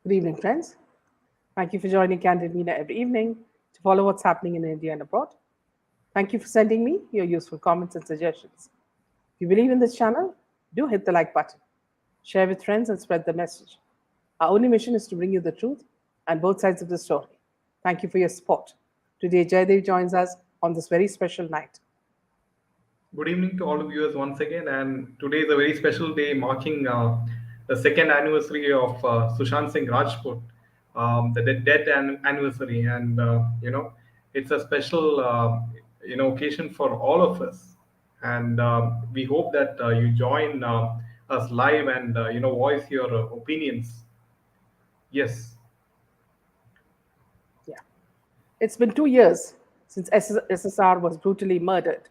Good evening, friends. Thank you for joining Candid Media every evening to follow what's happening in India and abroad. Thank you for sending me your useful comments and suggestions. If you believe in this channel, do hit the like button, share with friends, and spread the message. Our only mission is to bring you the truth and both sides of the story. Thank you for your support. Today, Jaydev joins us on this very special night. Good evening to all the viewers once again, and today is a very special day marking the second anniversary of Sushant Singh Rajput, the death anniversary, and it's a special occasion for all of us, and we hope that you join us live and voice your opinions. Yes. Yeah. It's been 2 years since SSR was brutally murdered,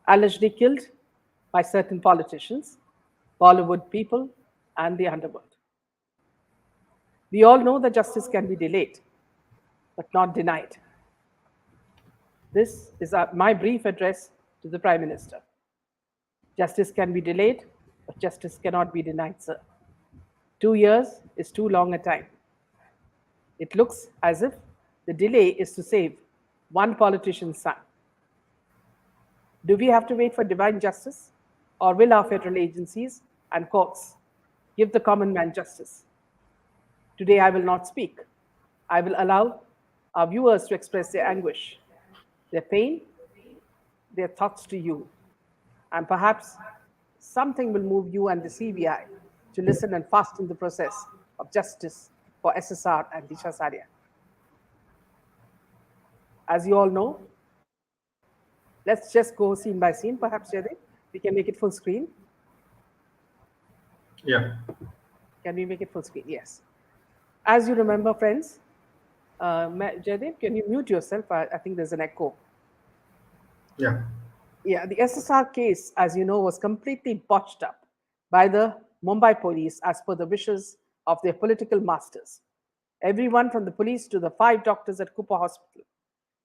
allegedly killed by certain politicians, Bollywood people, and the underworld. We all know that justice can be delayed, but not denied. This is my brief address to the Prime Minister. Justice can be delayed, but justice cannot be denied, sir. 2 years is too long a time. It looks as if the delay is to save one politician's son. Do we have to wait for divine justice, or will our federal agencies and courts give the common man justice? Today, I will not speak. I will allow our viewers to express their anguish, their pain, their thoughts to you. And perhaps something will move you and the CBI to listen and fasten the process of justice for SSR and Disha Saria. As you all know, let's just go scene by scene. Perhaps, Jaydev, we can make it full screen. Yeah. Can we make it full screen? Yes. As you remember, friends, Jaydev, can you mute yourself? I think there's an echo. Yeah. Yeah, the SSR case, as you know, was completely botched up by the Mumbai police as per the wishes of their political masters. Everyone from the police to the 5 doctors at Kupa Hospital,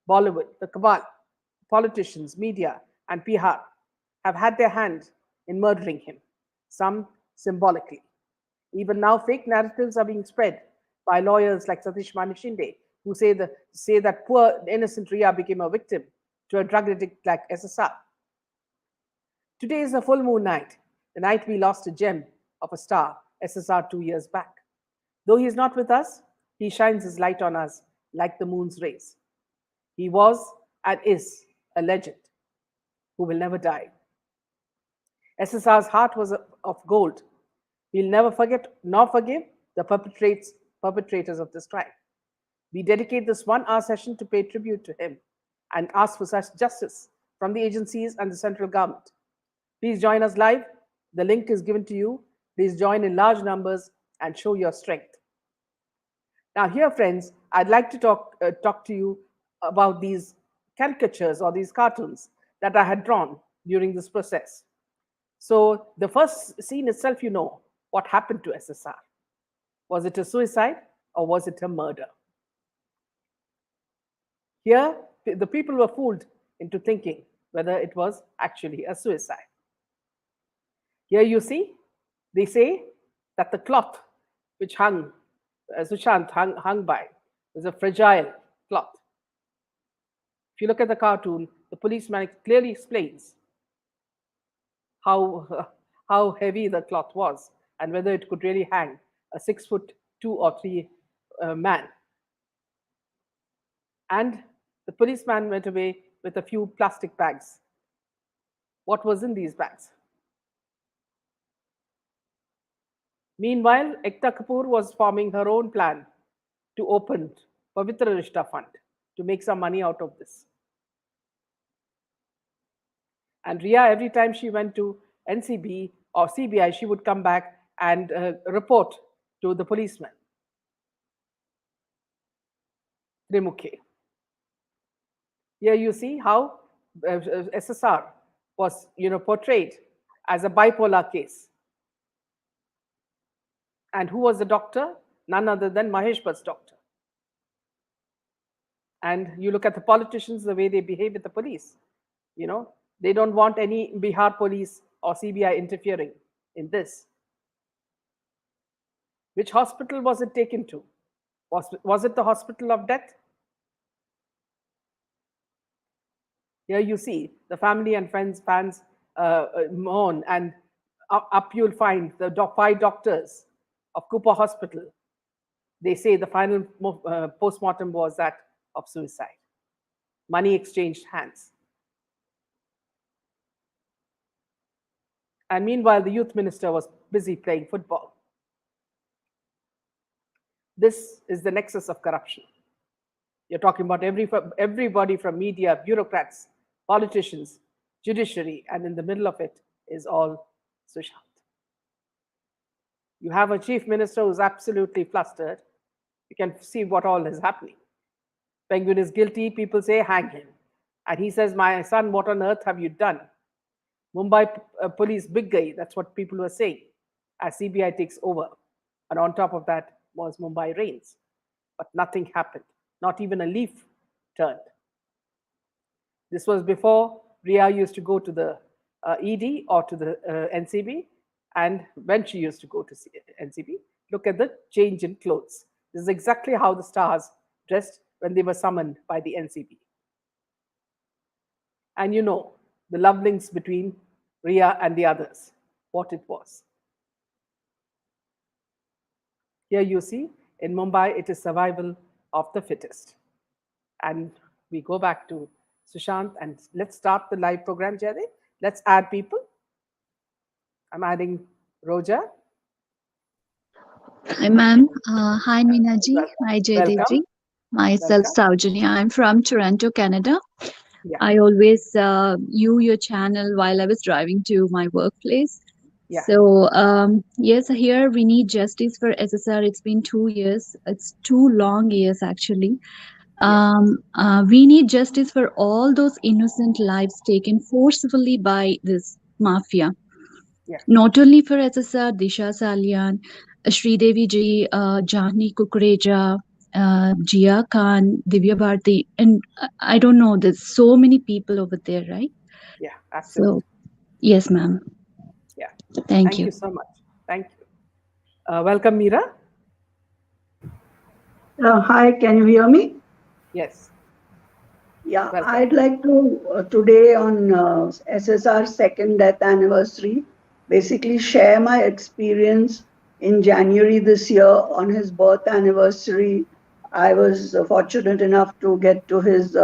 Bollywood, the cabal, politicians, media, and Bihar have had their hand in murdering him, some symbolically. Even now, fake narratives are being spread by lawyers like Satish Mani Shinde, who say that poor innocent Ria became a victim to a drug addict like SSR. Today is a full moon night, the night we lost a gem of a star, SSR, 2 years back. Though he is not with us, he shines his light on us like the moon's rays. He was and is a legend who will never die. SSR's heart was of gold. We'll never forget nor forgive the perpetrators of this crime. We dedicate this 1 hour session to pay tribute to him and ask for such justice from the agencies and the central government. Please join us live. The link is given to you. Please join in large numbers and show your strength. Now, here, friends, I'd like to talk to you about these caricatures or these cartoons that I had drawn during this process. So, the first scene itself, you know what happened to SSR. Was it a suicide or was it a murder? Here, the people were fooled into thinking whether it was actually a suicide. Here you see, they say that the cloth which Sushant hung by, was a fragile cloth. If you look at the cartoon, the policeman clearly explains how heavy the cloth was and whether it could really hang a 6'2" or 3" man. And the policeman went away with a few plastic bags. What was in these bags? Meanwhile, Ekta Kapoor was forming her own plan to open Pavitra Rishta Fund to make some money out of this. And Ria, every time she went to NCB or CBI, she would come back and report to the policeman, Trimukhe. Here you see how SSR was, portrayed as a bipolar case. And who was the doctor? None other than Mahesh Bhatt's doctor. And you look at the politicians, the way they behave with the police. They don't want any Bihar police or CBI interfering in this. Which hospital was it taken to? Was it the hospital of death? Here you see the family and friends, fans mourn, and up you'll find the 5 doctors of Cooper Hospital. They say the final post-mortem was that of suicide. Money exchanged hands. And meanwhile, the youth minister was busy playing football. This is the nexus of corruption. You're talking about everybody from media, bureaucrats, politicians, judiciary, and in the middle of it is all Sushant. You have a chief minister who's absolutely flustered. You can see what all is happening. Penguin is guilty, people say hang him. And he says, my son, what on earth have you done? Mumbai police big guy, that's what people were saying, as CBI takes over. And on top of that was Mumbai rains. But nothing happened, not even a leaf turned. This was before Ria used to go to the ED or to the NCB, and when she used to go to NCB, look at the change in clothes. This is exactly how the stars dressed when they were summoned by the NCB. And you know, the love links between Ria and the others, what it was. Here you see, in Mumbai, it is survival of the fittest. And we go back to Sushant, and let's start the live program, Jade. Let's add people. I'm adding Roja. Hi, ma'am. Hi, Meena ji. Hi, Jaydev ji. Myself, Saujanya. I'm from Toronto, Canada. Yeah. I always view your channel while I was driving to my workplace. Yeah. So, yes, here we need justice for SSR. It's been 2 years. It's 2 long years, actually. We need justice for all those innocent lives taken forcefully by this mafia. Yeah. Not only for SSR, Disha Salian, Sridevi ji, Jahni Kukreja, Jia Khan, Divya Bharti, and I don't know, there's so many people over there, right? Yeah, absolutely. So, yes, ma'am. Yeah. Thank you. Thank you so much. Thank you. Welcome, Meera. Hi, can you hear me? Yes. Yeah, welcome. I'd like to today on SSR's second death anniversary, basically share my experience in January this year on his birth anniversary. I was fortunate enough to get to his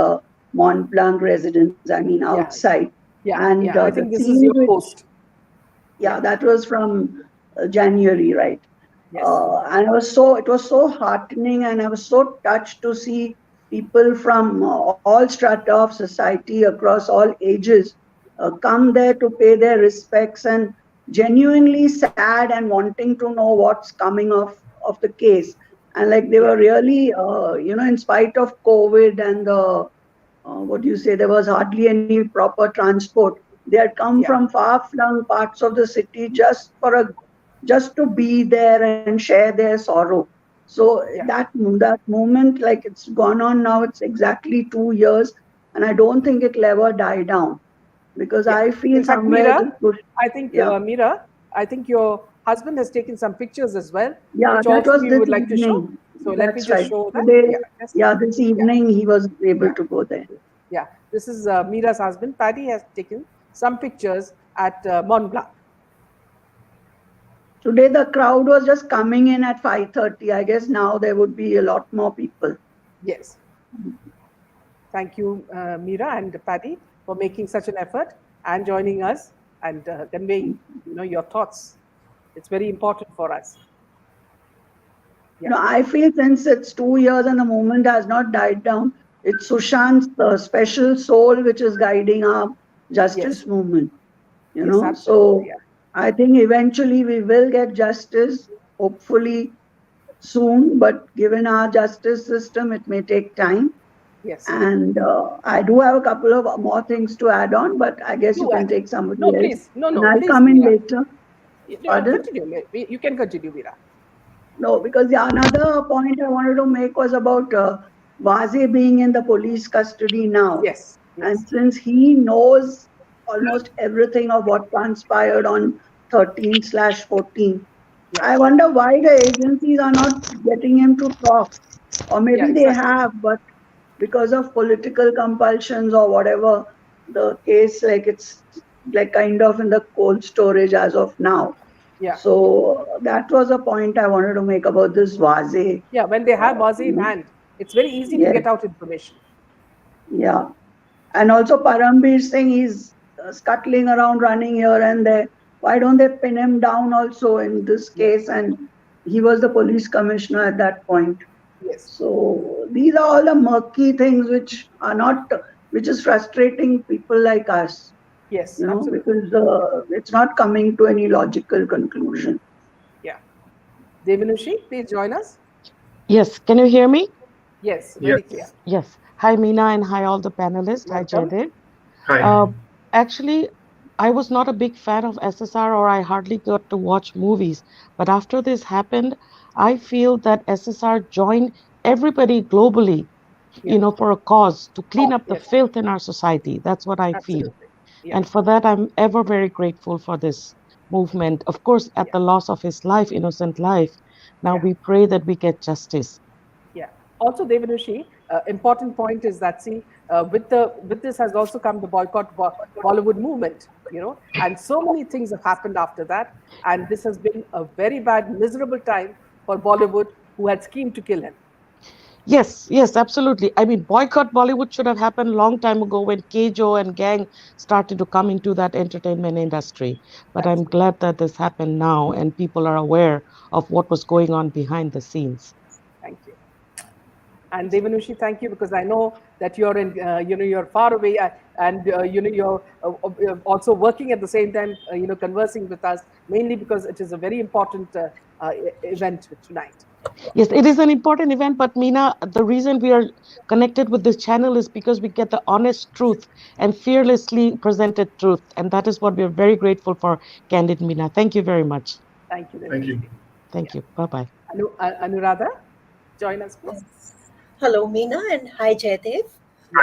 Mont Blanc residence, I mean outside. Yeah, and I think this is your post. Yeah, that was from January, right? Yes. And it was so heartening, and I was so touched to see people from all strata of society across all ages come there to pay their respects, and genuinely sad and wanting to know what's coming of the case. And like they were really, in spite of COVID and there was hardly any proper transport. They had come from far-flung parts of the city just to be there and share their sorrow. So that moment, like it's gone on now, it's exactly 2 years, and I don't think it'll ever die down, because I feel in fact, somewhere. Meera, I think Meera, I think your husband has taken some pictures as well. Yeah, which that also was we this would like to show. evening. So let me just show that. Today, this evening he was able to go there. Yeah, this is Meera's husband. Paddy has taken some pictures at Mont Blanc. Today the crowd was just coming in at 5:30. I guess now there would be a lot more people. Yes. Thank you, Meera and Paddy, for making such an effort and joining us and conveying, your thoughts. It's very important for us. Yeah. No, I feel since it's 2 years and the movement has not died down, it's Sushant's special soul which is guiding our justice movement. So I think eventually we will get justice, hopefully soon, but given our justice system, it may take time. Yes. And I do have a couple of more things to add on, but I guess you can take somebody else. Please. No, and I'll please, come in later. Continue. You can continue, Meera. No, because another point I wanted to make was about Vaze being in the police custody now. Yes. And since he knows almost everything of what transpired on 13/14, I wonder why the agencies are not getting him to talk. Or Yeah, maybe they exactly. have, but because of political compulsions or whatever, the case, like it's like kind of in the cold storage as of now. Yeah. So that was a point I wanted to make about this vase. Yeah, when they have Wazi in You know, hand, it's very easy to yes, get out information. yeah. And also Parambir Singh, he's scuttling around, running here and there. Why don't they pin him down also in this case? Yes, And he was the police commissioner at that point. yes, So these are all the murky things which are not, which is frustrating people like us, yes, absolutely. because it's not coming to any logical conclusion. Yeah. Devanushi, please join us. Yes, can you hear me? Yes, very clear. Yes. Yes. Hi, Meena, and hi, all the panelists. Hi, Welcome. Jaydev. Hi. Uh, Actually, I was not a big fan of SSR, or I hardly got to watch movies. But after this happened, I feel that SSR joined everybody globally, Yeah, for a cause to clean up the yes, filth in our society. That's what I feel. absolutely. Yeah, And for that, I'm ever very grateful for this movement. Of course, at yeah, the loss of his life, innocent life, now yeah. we pray that we get justice. Yeah. Also, Devanushi, important point is that see, with this has also come the Bollywood movement, and so many things have happened after that, and this has been a very bad, miserable time for Bollywood, who had schemed to kill him. Yes, yes, absolutely. I mean, boycott Bollywood should have happened long time ago when Kejo and gang started to come into that entertainment industry. But I'm Absolutely. glad that this happened now and people are aware of what was going on behind the scenes. Thank you. And Devanushi, thank you because I know that you're you're far away, and you're also working at the same time, conversing with us, mainly because it is a very important event tonight. Yes, it is an important event, but Meena, the reason we are connected with this channel is because we get the honest truth and fearlessly presented truth. And that is what we are very grateful for, Candid Meena. Thank you very much. Thank you, Thank you. Devanushi. Yeah. Thank you. Bye bye. Anuradha, join us, please. Yes. Hello, Meena, and hi, Jaydev.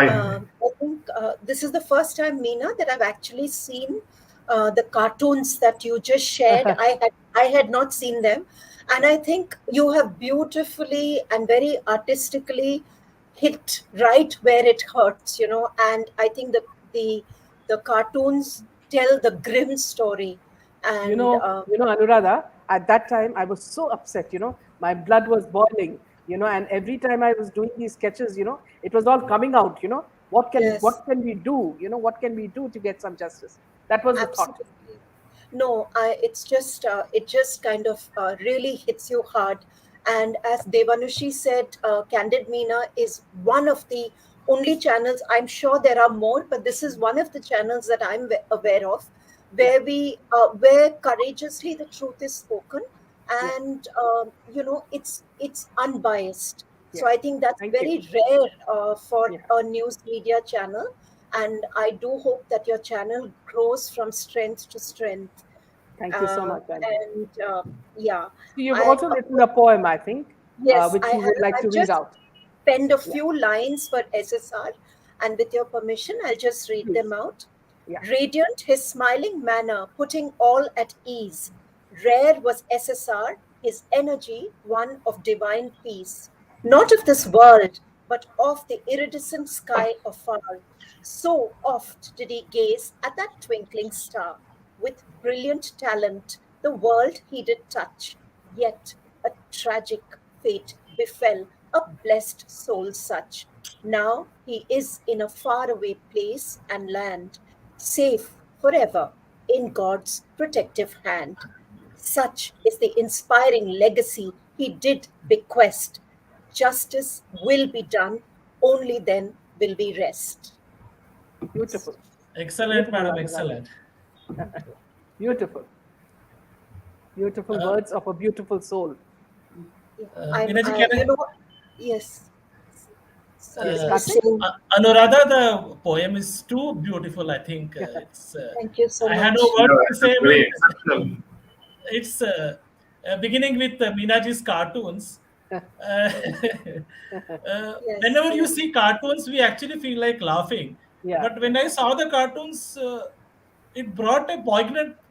Yeah. Hi. I think this is the first time, Meena, that I've actually seen the cartoons that you just shared. I had not seen them, and I think you have beautifully and very artistically hit right where it hurts, And I think the cartoons tell the grim story, and Anuradha, at that time I was so upset, my blood was boiling, and every time I was doing these sketches, it was all coming out, what yes. can we do, what can we do to get some justice? That was the thought. Absolutely. No, it just kind of really hits you hard. And as Devanushi said, Candid Meena is one of the only channels. I'm sure there are more, but this is one of the channels that I'm aware of, Yeah, where courageously the truth is spoken, yeah, and it's unbiased. So yeah. I think that's Thank you. very rare for Yeah, a news media channel, and I do hope that your channel grows from strength to strength. thank you so much. And yeah, So you've I also written a poem, I think, yes, which I you would have. like to I've read just out. penned a Yeah, few lines for SSR, and with your permission, I'll just read them please. out. Yeah, Radiant, his smiling manner, putting all at ease. Rare was SSR, his energy, one of divine peace. Not of this world, but of the iridescent sky afar. So oft did he gaze at that twinkling star. With brilliant talent, the world he did touch. Yet a tragic fate befell a blessed soul such. Now he is in a faraway place and land, safe forever in God's protective hand. Such is the inspiring legacy he did bequest. Justice will be done, only then will we rest. beautiful. Excellent, Beautiful, madam. Anuradha. Excellent. Beautiful. Beautiful words of a beautiful soul. Yeah, Minaji, can yes. Sorry, Yes, I, you were Karthik? saying. Anuradha, the poem is too beautiful. I think it's. Thank you so I had no much. words Yeah, to that's say, very but exceptional. it's beginning with Minaji's cartoons. Yes. Whenever you see cartoons, we actually feel like laughing. Yeah, But when I saw the cartoons, it brought a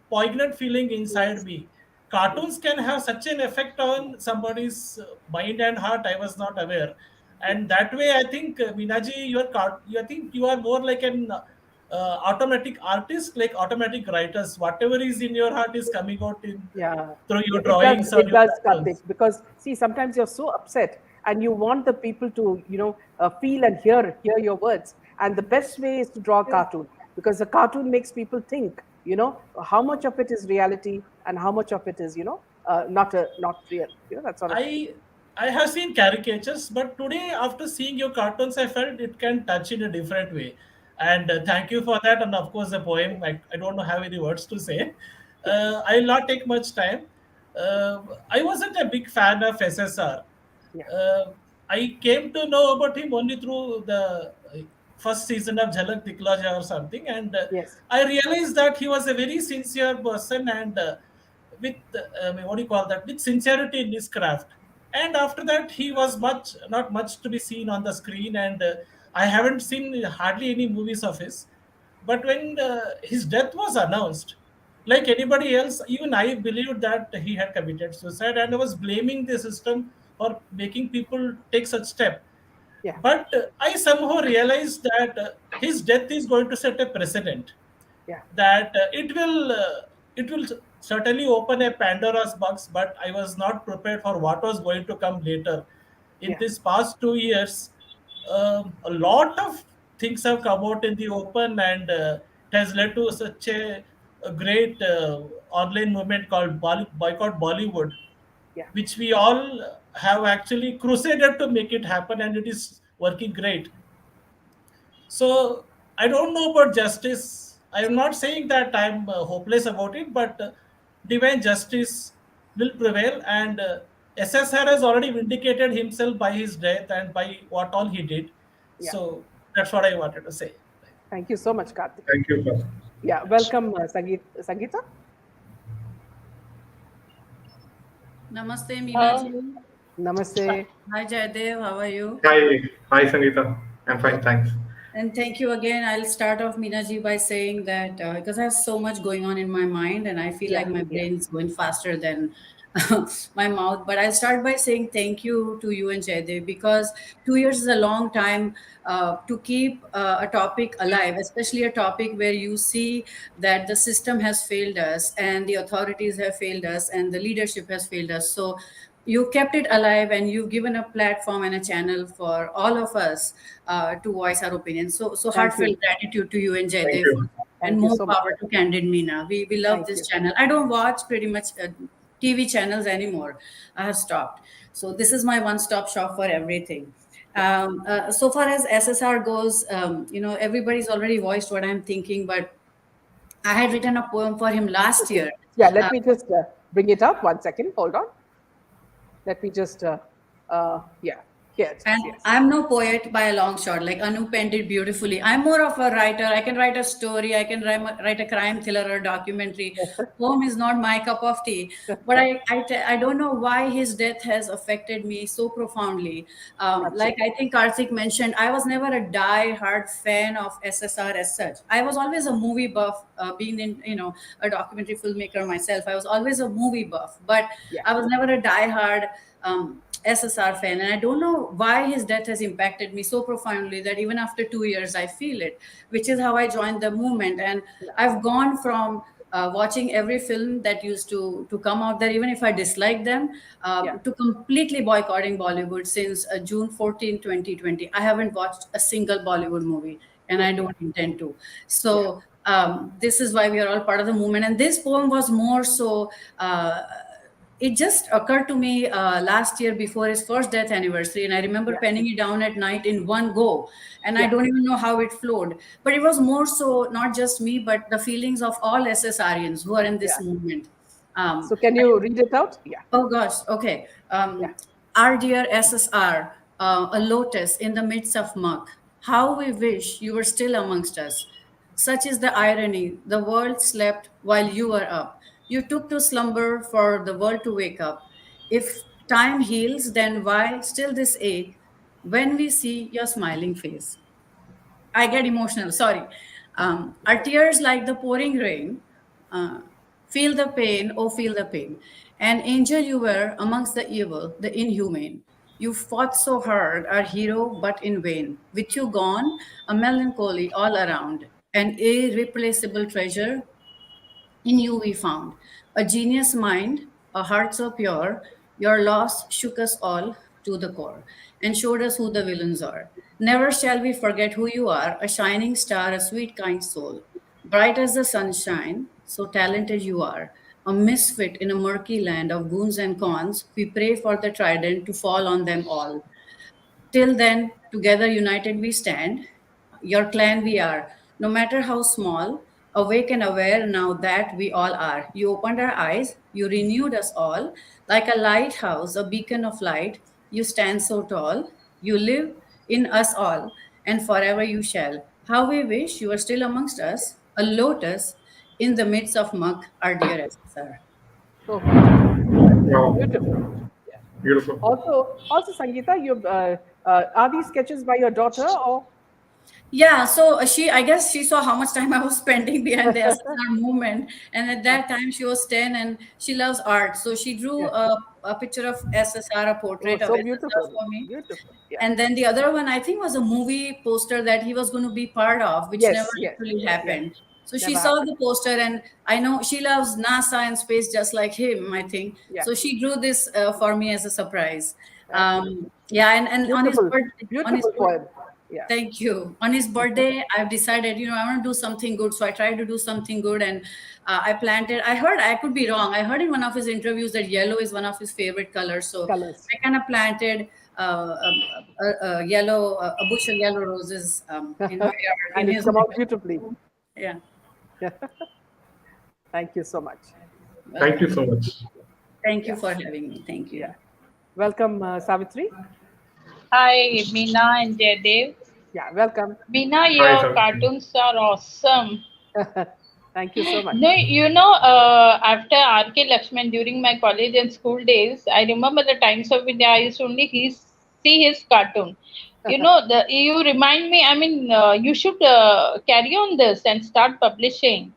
poignant feeling inside Yes. me. cartoons can have such an effect on somebody's mind and heart. I was not aware, Yeah. and that way I think Minaji, I think you are more like an automatic artist, like automatic writers. Whatever is in your heart is coming out in Yeah, through yeah, your drawings or it your does, Karthik. cartoons. Because see, sometimes you're so upset, and you want the people to, feel and hear your words. And the best way is to draw a cartoon, because the cartoon makes people think. How much of it is reality, and how much of it is, not real. That sort of thing. I I have seen caricatures, but today after seeing your cartoons, I felt it can touch in a different way. And thank you for that. And of course, the poem. I don't know have any words to say. Yeah, I'll not take much time. Uh, I wasn't a big fan of SSR. yeah, Uh, I came to know about him only through the first season of Jhalak Dikla Ja or something, and yes, I realized that he was a very sincere person and with what do you call that? With sincerity in his craft. And after that, he was not much to be seen on the screen, and I haven't seen hardly any movies of his. But when his death was announced, like anybody else, even I believed that he had committed suicide, and I was blaming the system for making people take such step. yeah, But I somehow realized that his death is going to set a precedent, yeah, that it will certainly open a Pandora's box, but I was not prepared for what was going to come later. In yeah, this past 2 years, a lot of things have come out in the open, and it has led to such a great online movement called Boycott Bollywood, yeah, which we all have actually crusaded to make it happen, and it is working great. So I don't know about justice. I am not saying that I'm hopeless about it, but divine justice will prevail. And SSR has already vindicated himself by his death and by what all he did. yeah. So that's what I wanted to say. Thank you so much, Karthik. Thank you, Kaustubh. Yeah, welcome, Sangeeta. Namaste, Meena ji. Namaste. Hi, Jaydev. How are you? Hi, hi, Sangeeta. I'm fine, thanks. And thank you again. I'll start off, Meena ji, by saying that because I have so much going on in my mind and I feel Yeah, like my yeah, brain is going faster than my mouth. But I'll start by saying thank you to you and Jaydev, because 2 years is a long time to keep a topic alive, especially a topic where you see that the system has failed us and the authorities have failed us and the leadership has failed us. So you kept it alive and you've given a platform and a channel for all of us to voice our opinions. So Thank heartfelt you. gratitude to you and Thank Jaydev, you. and Thank you more so much. power to Candid Meena. We love Thank this you. channel. I don't watch pretty much TV channels anymore. I have stopped. So this is my one-stop shop for everything. Yeah, So far as SSR goes, everybody's already voiced what I'm thinking, but I had written a poem for him last okay. year. Yeah, Uh, let me just bring it up. 1 second. Hold on. Let me just, yeah, here it is. And Yes. I'm no poet by a long shot, like Anup penned it beautifully. I'm more of a writer. I can write a story, I can write a crime thriller or documentary. Poem is not my cup of tea. But I don't know why his death has affected me so profoundly. Like Absolutely. I think Karthik mentioned, I was never a die-hard fan of SSR as such. I was always a movie buff, being a documentary filmmaker myself. I was always a movie buff, but Yeah, I was never a die-hard SSR fan, and I don't know why his death has impacted me so profoundly that even after 2 years, I feel it, which is how I joined the movement. And yeah, I've gone from watching every film that used to come out there, even if I dislike them, yeah, to completely boycotting Bollywood since June 14, 2020. I haven't watched a single Bollywood movie, and I okay. don't intend to. Yeah, So this is why we are all part of the movement. And this poem was more so. It just occurred to me last year before his first death anniversary, and I remember yeah, penning it down at night in one go, and I yeah, don't even know how it flowed, but it was more so not just me but the feelings of all SSRians who are in this yeah. movement. um, So can you read it out? Yeah, Oh gosh, okay. yeah, Our dear SSR, a lotus in the midst of muck. How we wish you were still amongst us. Such is the irony. The world slept while you were up. You took to slumber for the world to wake up. If time heals, then why still this ache when we see your smiling face? I get emotional. Sorry. Our tears like the pouring rain. Uh, Feel the pain, oh, feel the pain. An angel you were amongst the evil, the inhumane. You fought so hard, our hero, but in vain. With you gone, a melancholy all around, an irreplaceable treasure in you we found a genius mind, a heart so pure. Your loss shook us all to the core and showed us who the villains are. Never shall we forget who you are, a shining star, a sweet, kind soul. Bright as the sunshine, so talented you are. A misfit in a murky land of goons and cons, we pray for the trident to fall on them all. Till then, together united we stand. Your clan we are, no matter how small, awake and aware now that we all are. You opened our eyes, you renewed us all. Like a lighthouse, a beacon of light, you stand so tall. You live in us all, and forever you shall. How we wish you were still amongst us, a lotus in the midst of muck, our dear SSR. So beautiful. Wow, Beautiful. Yeah. beautiful. Also, Sangeeta, are these sketches by your daughter or? Yeah, so I guess she saw how much time I was spending behind the SSR movement. And at that time, she was 10 and she loves art. So she drew Yeah. a picture of SSR, a Oh, portrait of so SSR beautiful. for me. Beautiful. Yeah. And then the other one, I think, was a movie poster that he was going to be part of, which never Yes, yes, actually yes. happened. So she Never saw happened. the poster, and I know she loves NASA and space just like him, I think. Yeah. So she drew this for me as a surprise. Absolutely. Yeah, and on his Beautiful. birthday, Beautiful poem. Yeah. thank you. On his birthday, I've decided, I want to do something good. So I tried to do something good, and I planted. I heard, I could be wrong. I heard in one of his interviews that yellow is one of his favorite colors. So Colors. I kind of planted a bush of yellow roses in my yard, in And it's his come out neighborhood. beautifully. Yeah. Thank you so much. Thank you so much. Thank you for having me. Thank you. Yeah. Welcome, Savitri. Hi, Meena and Jaydev. Yeah, welcome. Meena, Hi, your sir. cartoons are awesome. Thank you so much. No, after R.K. Lakshman during my college and school days, I remember the Times of India. I used to only see his cartoon. You remind me. I mean, you should carry on this and start publishing.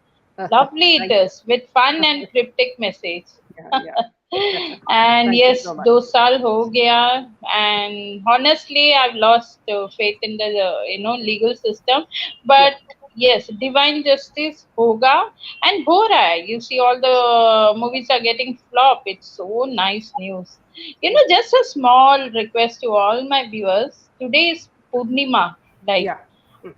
Lovely it Thank you. is with fun and cryptic message. Yeah. And Thank you yes, so much. 2 saal ho gaya. And honestly, I've lost faith in the legal system. But yes, divine justice hoga and ho raha hai. You see, all the movies are getting flop. It's so nice news. Just a small request to all my viewers. Today is Purnima, like. Yeah.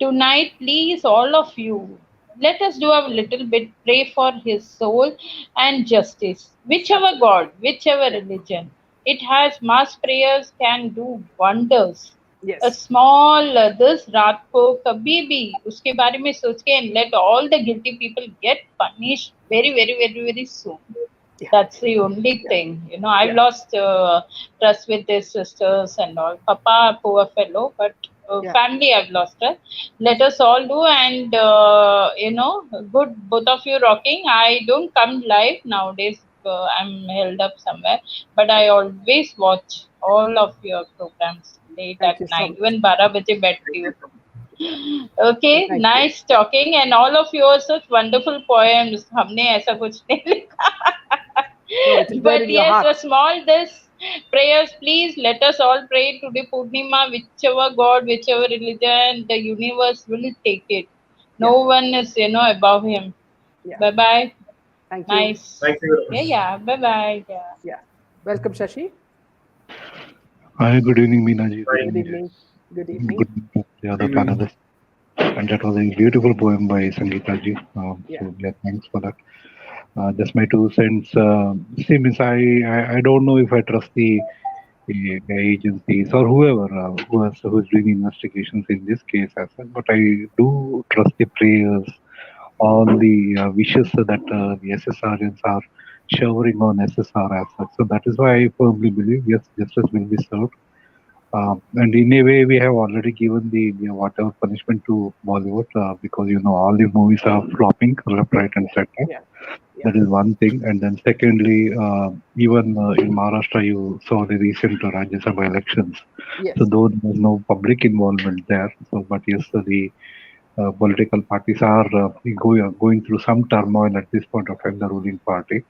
Tonight, please, all of you, let us do a little bit, pray for his soul and justice. Whichever God, whichever religion, it has mass prayers can do wonders. A Yes. small this रात को कभी भी उसके बारे में सोच के and let all the guilty people get punished very very very very soon. Yeah. That's the only thing. I've Yeah. lost trust with his sisters and all. Papa, poor fellow, but Yeah. family, I've lost trust. Let us all do, and good. Both of you rocking. I don't come live nowadays. I'm held up somewhere, but I always watch all of your programs late Thank at you so night, much. even 12 baje बैठती हूँ. Okay, Thank you. nice talking, and all of you are such wonderful poems. हमने ऐसा कुछ नहीं लिखा. No, it is there But in your yes, heart. a small this prayers, please let us all pray today, Purnima, whichever God, whichever religion, the universe will take it. No one is, above him. Yeah. Bye bye. Thank you. Nice. Thank you very much. Yeah. Bye bye. Yeah. Yeah. Welcome, Shashi. Hi, good evening, Meenaji. Hi. Good evening. Good evening. Good evening to the other Evening. panelists. And that was a beautiful poem by Sangeeta ji. Yeah. So yeah, thanks for that. Just my 2 cents. See, Miss, I don't know if I trust the agencies or whoever who is doing investigations in this case as well, but I do trust the prayers, all the wishes that the SSRians are showering on SSR as such. So that is why I firmly believe yes, justice will be served. And in a way, we have already given the whatever punishment to Bollywood because all the movies are flopping left, right, and center. Yeah. That is one thing. And then secondly, even in Maharashtra, you saw the recent Rajya Sabha elections. Yes. So though there was no public involvement there, so but yes, the political parties are going through some turmoil at this point of time, the ruling party.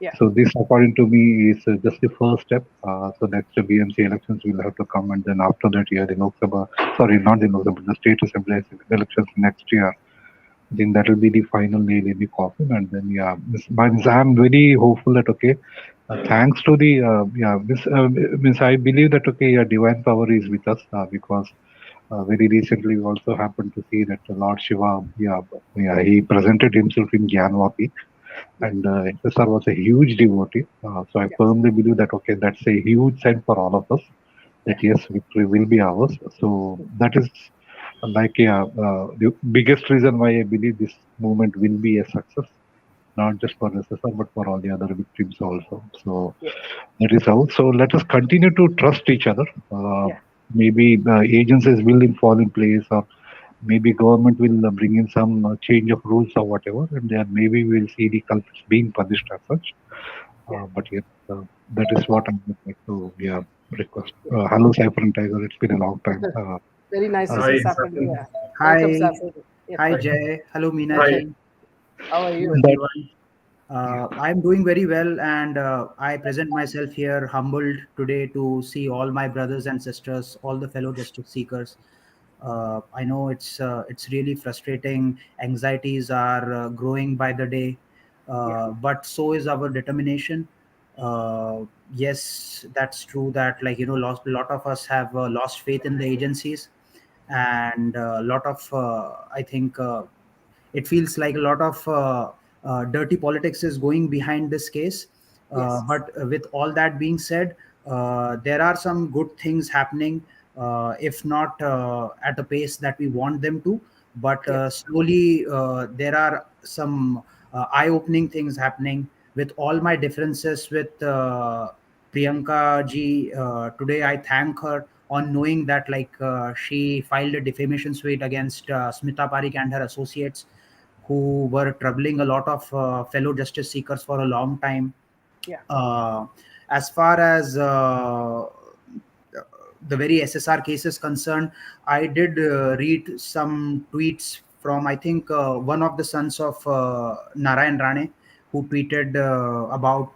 Yeah. So this, according to me, is just the first step. So next BMC elections will have to come, and then after that year, the Lok Sabha, sorry, not the Lok Sabha, the state assembly elections next year. I think that will be the final nail in the coffin, and then yeah, I'm very hopeful that okay, thanks to the means I believe that okay, yeah, divine power is with us because very recently we also happened to see that Lord Shiva, he presented himself in Gyanvapi, and SSR was a huge devotee. So I firmly believe that okay, that's a huge sign for all of us that yes, victory will be ours. So that is the biggest reason why I believe this movement will be a success, not just for SSR but for all the other victims also. So Yeah. that is how. So let us continue to trust each other. Yeah. Maybe agencies will fall in place, or maybe government will bring in some change of rules or whatever, and then maybe we'll see the culprits being punished as such. Yeah. But yes, that is what I would like to request. Hello, Saffron Tiger. It's been a long time. Very nice to Uh, see Hi, Saffron. Saffron. Yeah. Welcome, Hi, Saffron. Yeah. hi Jay. Hello Meena Hi. ji. How are Hello you? that everyone. I'm doing very well, and I present myself here humbled today to see all my brothers and sisters, all the fellow justice seekers. I know it's really frustrating. Anxieties are growing by the day, Yeah. but so is our determination. Yes, that's true. That lost a lot of us have lost faith in the agencies, and a lot of I think. It feels like a lot of dirty politics is going behind this case. Yes. But with all that being said, there are some good things happening, if not at a pace that we want them to. But Yeah. slowly, there are some eye opening things happening with all my differences with Priyanka ji. Today, I thank her on knowing that she filed a defamation suit against Smita Parik and her associates who were troubling a lot of fellow justice seekers for a long time. Yeah. Uh, as far as the very SSR case is concerned, I did read some tweets from, I think, one of the sons of Narayan Rane, who tweeted about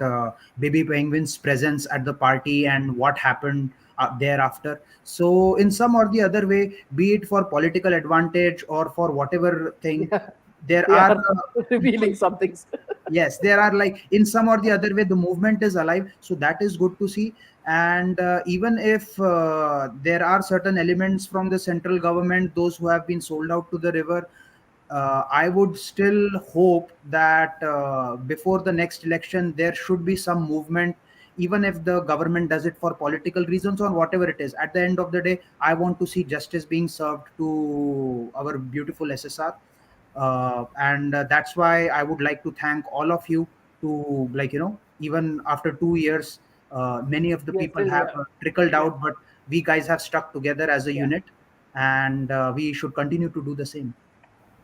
baby penguin's presence at the party and what happened thereafter. So, in some or the other way, be it for political advantage or for whatever thing, Yeah. there They are are people. revealing some things. Yes, there are, like, in some or the other way the movement is alive, so that is good to see. And even if there are certain elements from the central government, those who have been sold out to the river, I would still hope that before the next election there should be some movement, even if the government does it for political reasons or whatever it is. At the end of the day, I want to see justice being served to our beautiful SSR. And that's why I would like to thank all of you to, even after 2 years, many of the We are people still have here. trickled Yeah. out, but we guys have stuck together as a Yeah. unit, and we should continue to do the same.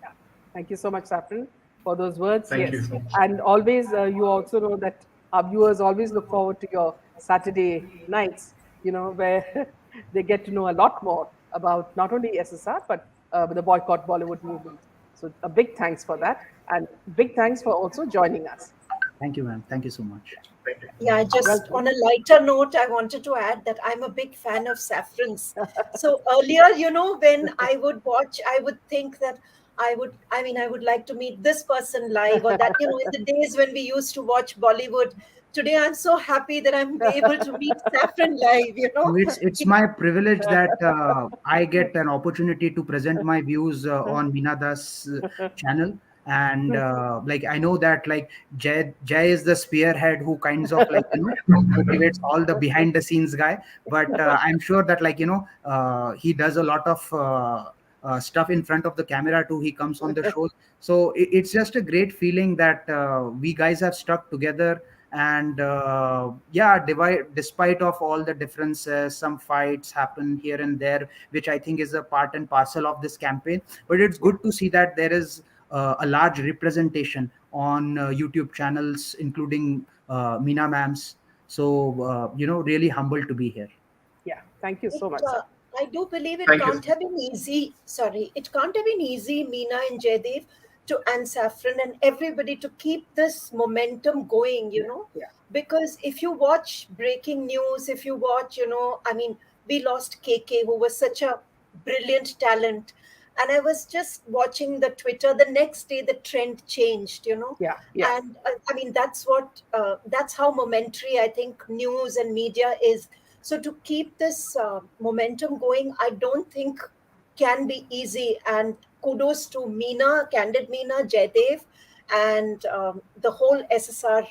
Yeah. Thank you so much, Saffron, for those words. Thank you Yes. so much. And always, you also know that our viewers always look forward to your Saturday nights, where they get to know a lot more about not only SSR, but the boycott Bollywood movement. So, a big thanks for that. And big thanks for also joining us. Thank you, ma'am. Thank you so much. Thank you. Yeah, just Welcome. on a lighter note, I wanted to add that I'm a big fan of saffrons. So earlier, when I would watch, I would think that I would like to meet this person live, or that, in the days when we used to watch Bollywood. Today, I'm so happy that I'm able to meet Saffron live. No, it's my privilege that I get an opportunity to present my views on Minadas channel, and I know that Jay is the spearhead who kinds of motivates all the behind the scenes guy, but I'm sure that he does a lot of stuff in front of the camera too. He comes on the shows, so it's just a great feeling that we guys have stuck together. And yeah, despite of all the differences, some fights happen here and there, which I think is a part and parcel of this campaign. But it's Yeah. good to see that there is a large representation on YouTube channels, including Meena ma'ams. So really humbled to be here. Yeah. Thank you It, so much, sir. I do believe it Thank you. can't have been easy. Sorry, it can't have been easy, Meena and Jaidev, and Saffron and everybody to keep this momentum going, Yeah. because if you watch breaking news, if you watch, I mean, we lost KK, who was such a brilliant talent. And I was just watching the Twitter. The next day, the trend changed. Yeah. Yeah. And I mean, that's how momentary I think news and media is. So to keep this momentum going, I don't think can be easy. And kudos to Meena, Candid Meena, Jaidev, and the whole SSR,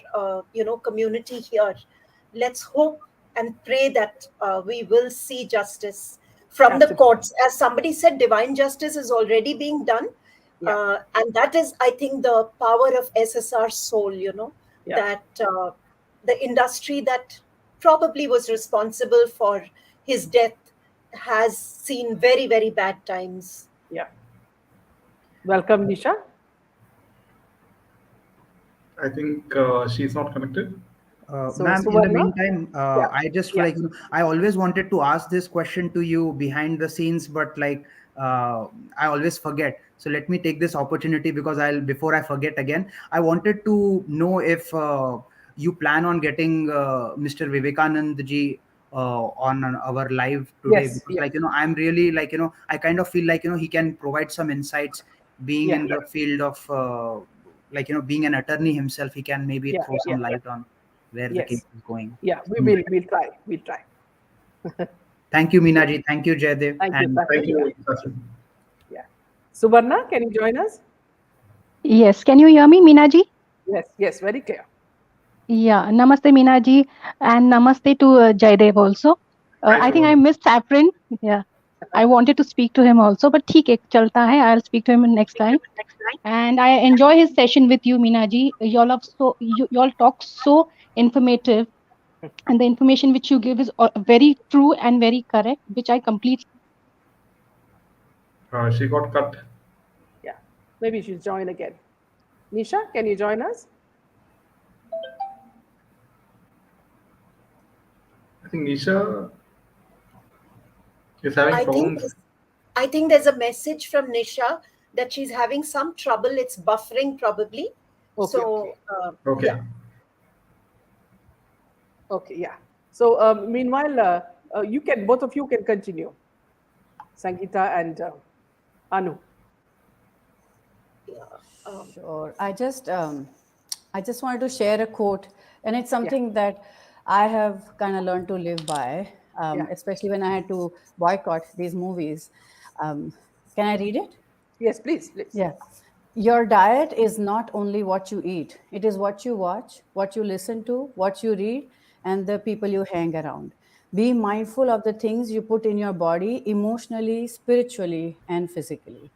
community here. Let's hope and pray that we will see justice from the Absolutely. courts. As somebody said, divine justice is already being done. Yeah. And that is, I think, the power of SSR soul, Yeah. that the industry that probably was responsible for his death has seen very, very bad times. Yeah. Welcome, Nisha. I think she's not connected. So, Ma'am, in the Suvarna? meantime, Yeah. I just Yeah. I always wanted to ask this question to you behind the scenes, but I always forget. So let me take this opportunity because before I forget again, I wanted to know if you plan on getting Mr. Vivekanand ji on our live today, Yes. because Yes. I'm really I kind of feel he can provide some insights, being Yeah. in the field of being an attorney himself. He can maybe Yeah. throw Yeah. some light on where the case Yes. is going. Yeah. We will. We'll try. We'll try. Thank you, Meenaji. Thank you, Jaydev. Thank you, And Saffron. Thank you, Sachin. Yeah. Suvarna, can you join us? Yes, can you hear me, Meenaji? Yes. Yes. Very clear. Yeah, namaste, Meenaji, and namaste to Jaidev also. Hi, I think I Suman. missed Saffron. Yeah, I wanted to speak to him also, but theek hai, chalta hai. I'll speak to him next time. And I enjoy his session with you, Meenaji. Y'all talk so informative, and the information which you give is very true and very correct, which I completely. She got cut. Yeah. Maybe she'll join again. Nisha, can you join us? I think Nisha is having I think problems. I think there's a message from Nisha that she's having some trouble. It's buffering probably. Okay. So Okay. yeah. Okay. Yeah. So meanwhile, both of you can continue. Sangeeta and Anu. Sure. I just wanted to share a quote, and it's something that I have kind of learned to live by, especially when I had to boycott these movies. Can I read it? Yes, please, please. Yeah. Your diet is not only what you eat, it is what you watch, what you listen to, what you read, and the people you hang around. Be mindful of the things you put in your body emotionally, spiritually, and physically.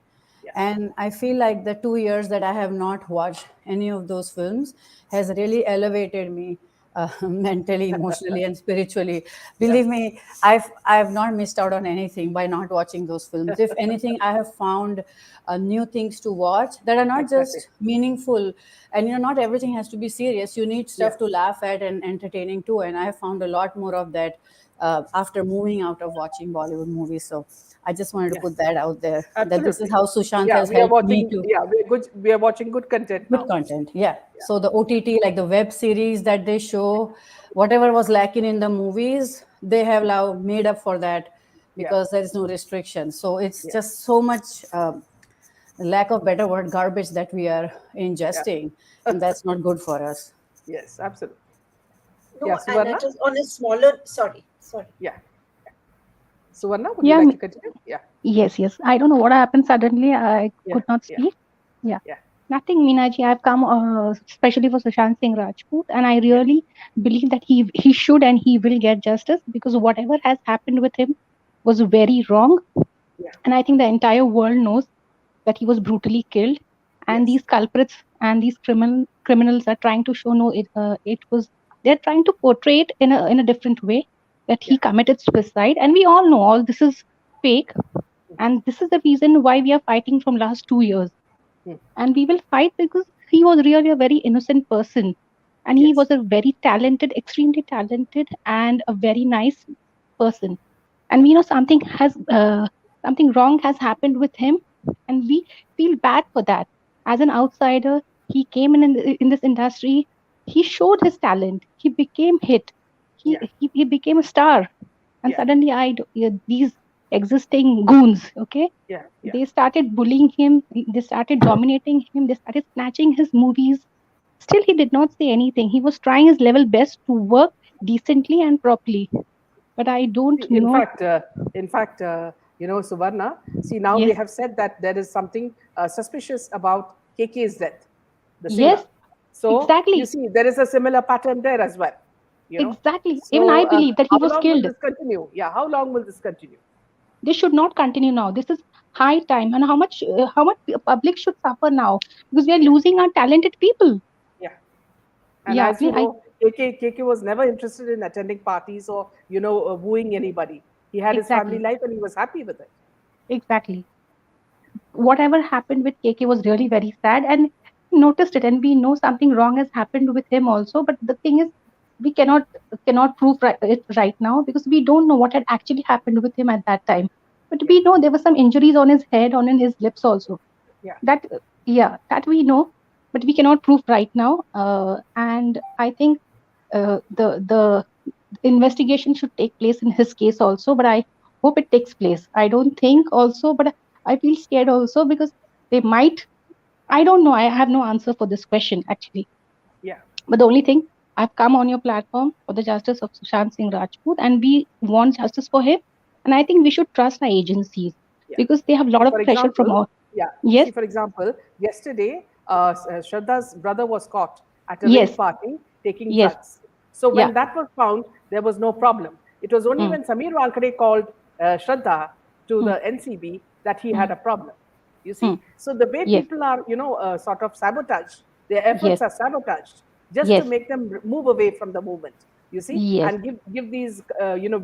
And I feel like the 2 years that I have not watched any of those films has really elevated me mentally, emotionally, and spiritually. Believe me, I've not missed out on anything by not watching those films. If anything, I have found new things to watch that are not just meaningful. And not everything has to be serious. You need stuff to laugh at and entertaining too. And I have found a lot more of that after moving out of watching Bollywood movies. So I just wanted to put that out there. Absolutely. That this is how Sushant Yeah, has we are helped me watching. to. Yeah, we're good. We are watching good content now. Good content, yeah. So the OTT, like the web series that they show, whatever was lacking in the movies, they have now made up for that because there is no restriction. So it's just so much, lack of better word, garbage that we are ingesting, and that's not good for us. Yes, absolutely. No, and it is on a smaller. Sorry. Yeah. Suvarna, would you like to continue? Yeah. Yes, yes. I don't know what happened suddenly. I could not speak. Yeah. Nothing, Meenaji. I've come especially for Sushant Singh Rajput, and I really believe that he should and he will get justice, because whatever has happened with him was very wrong. And I think the entire world knows that he was brutally killed, and these culprits and these criminals are trying to show they're trying to portray it in a different way, that he committed suicide, and we all know all this is fake, and this is the reason why we are fighting from last 2 years. And we will fight because he was really a very innocent person, and he was a very talented, extremely talented, and a very nice person. and we know something wrong has happened with him, and we feel bad for that. As an outsider, he came in this industry, he showed his talent, he became hit, he became a star, and suddenly these existing goons, okay, they started bullying him, they started dominating him, they started snatching his movies. Still, he did not say anything. He was trying his level best to work decently and properly. But I don't In know. fact, Suvarna, see, now they Yes. have said that there is something suspicious about KK's death, the Yes, singer. So exactly. you see, there is a similar pattern there as well. Exactly. Even So I believe that he how was long will killed. this continue? Yeah, how long will this continue? This should not continue now. This is high time, and how much public should suffer now, because we are losing our talented people. Yeah. And Yeah, as you know, KK was never interested in attending parties or wooing anybody. He had his family exactly, life and he was happy with it. exactly. Whatever happened with KK was really very sad, and noticed it, and we know something wrong has happened with him also. But the thing is, we cannot prove it right now, because we don't know what had actually happened with him at that time. But we know there were some injuries on his head, on his lips also. Yeah. That we know, but we cannot prove right now. And I think the investigation should take place in his case also. But I hope it takes place. I don't think also, but I feel scared also, because they might. I don't know. I have no answer for this question actually. Yeah. But the only thing, I've come on your platform for the justice of Sushant Singh Rajput, and we want justice for him. And I think we should trust our agencies, because they have a lot of For pressure from example, all. yeah. Yes. See, for example, yesterday, Shraddha's brother was caught at a Yes. rave party taking Yes. drugs. So when Yeah. that was found, there was no problem. It was only when Sameer Wankhede called Shraddha to the NCB that he had a problem. You see, so the way Yes. people are, sort of sabotaged, their efforts Yes. are sabotaged just to Yes. make them move away from the movement. You see, Yes. and give these,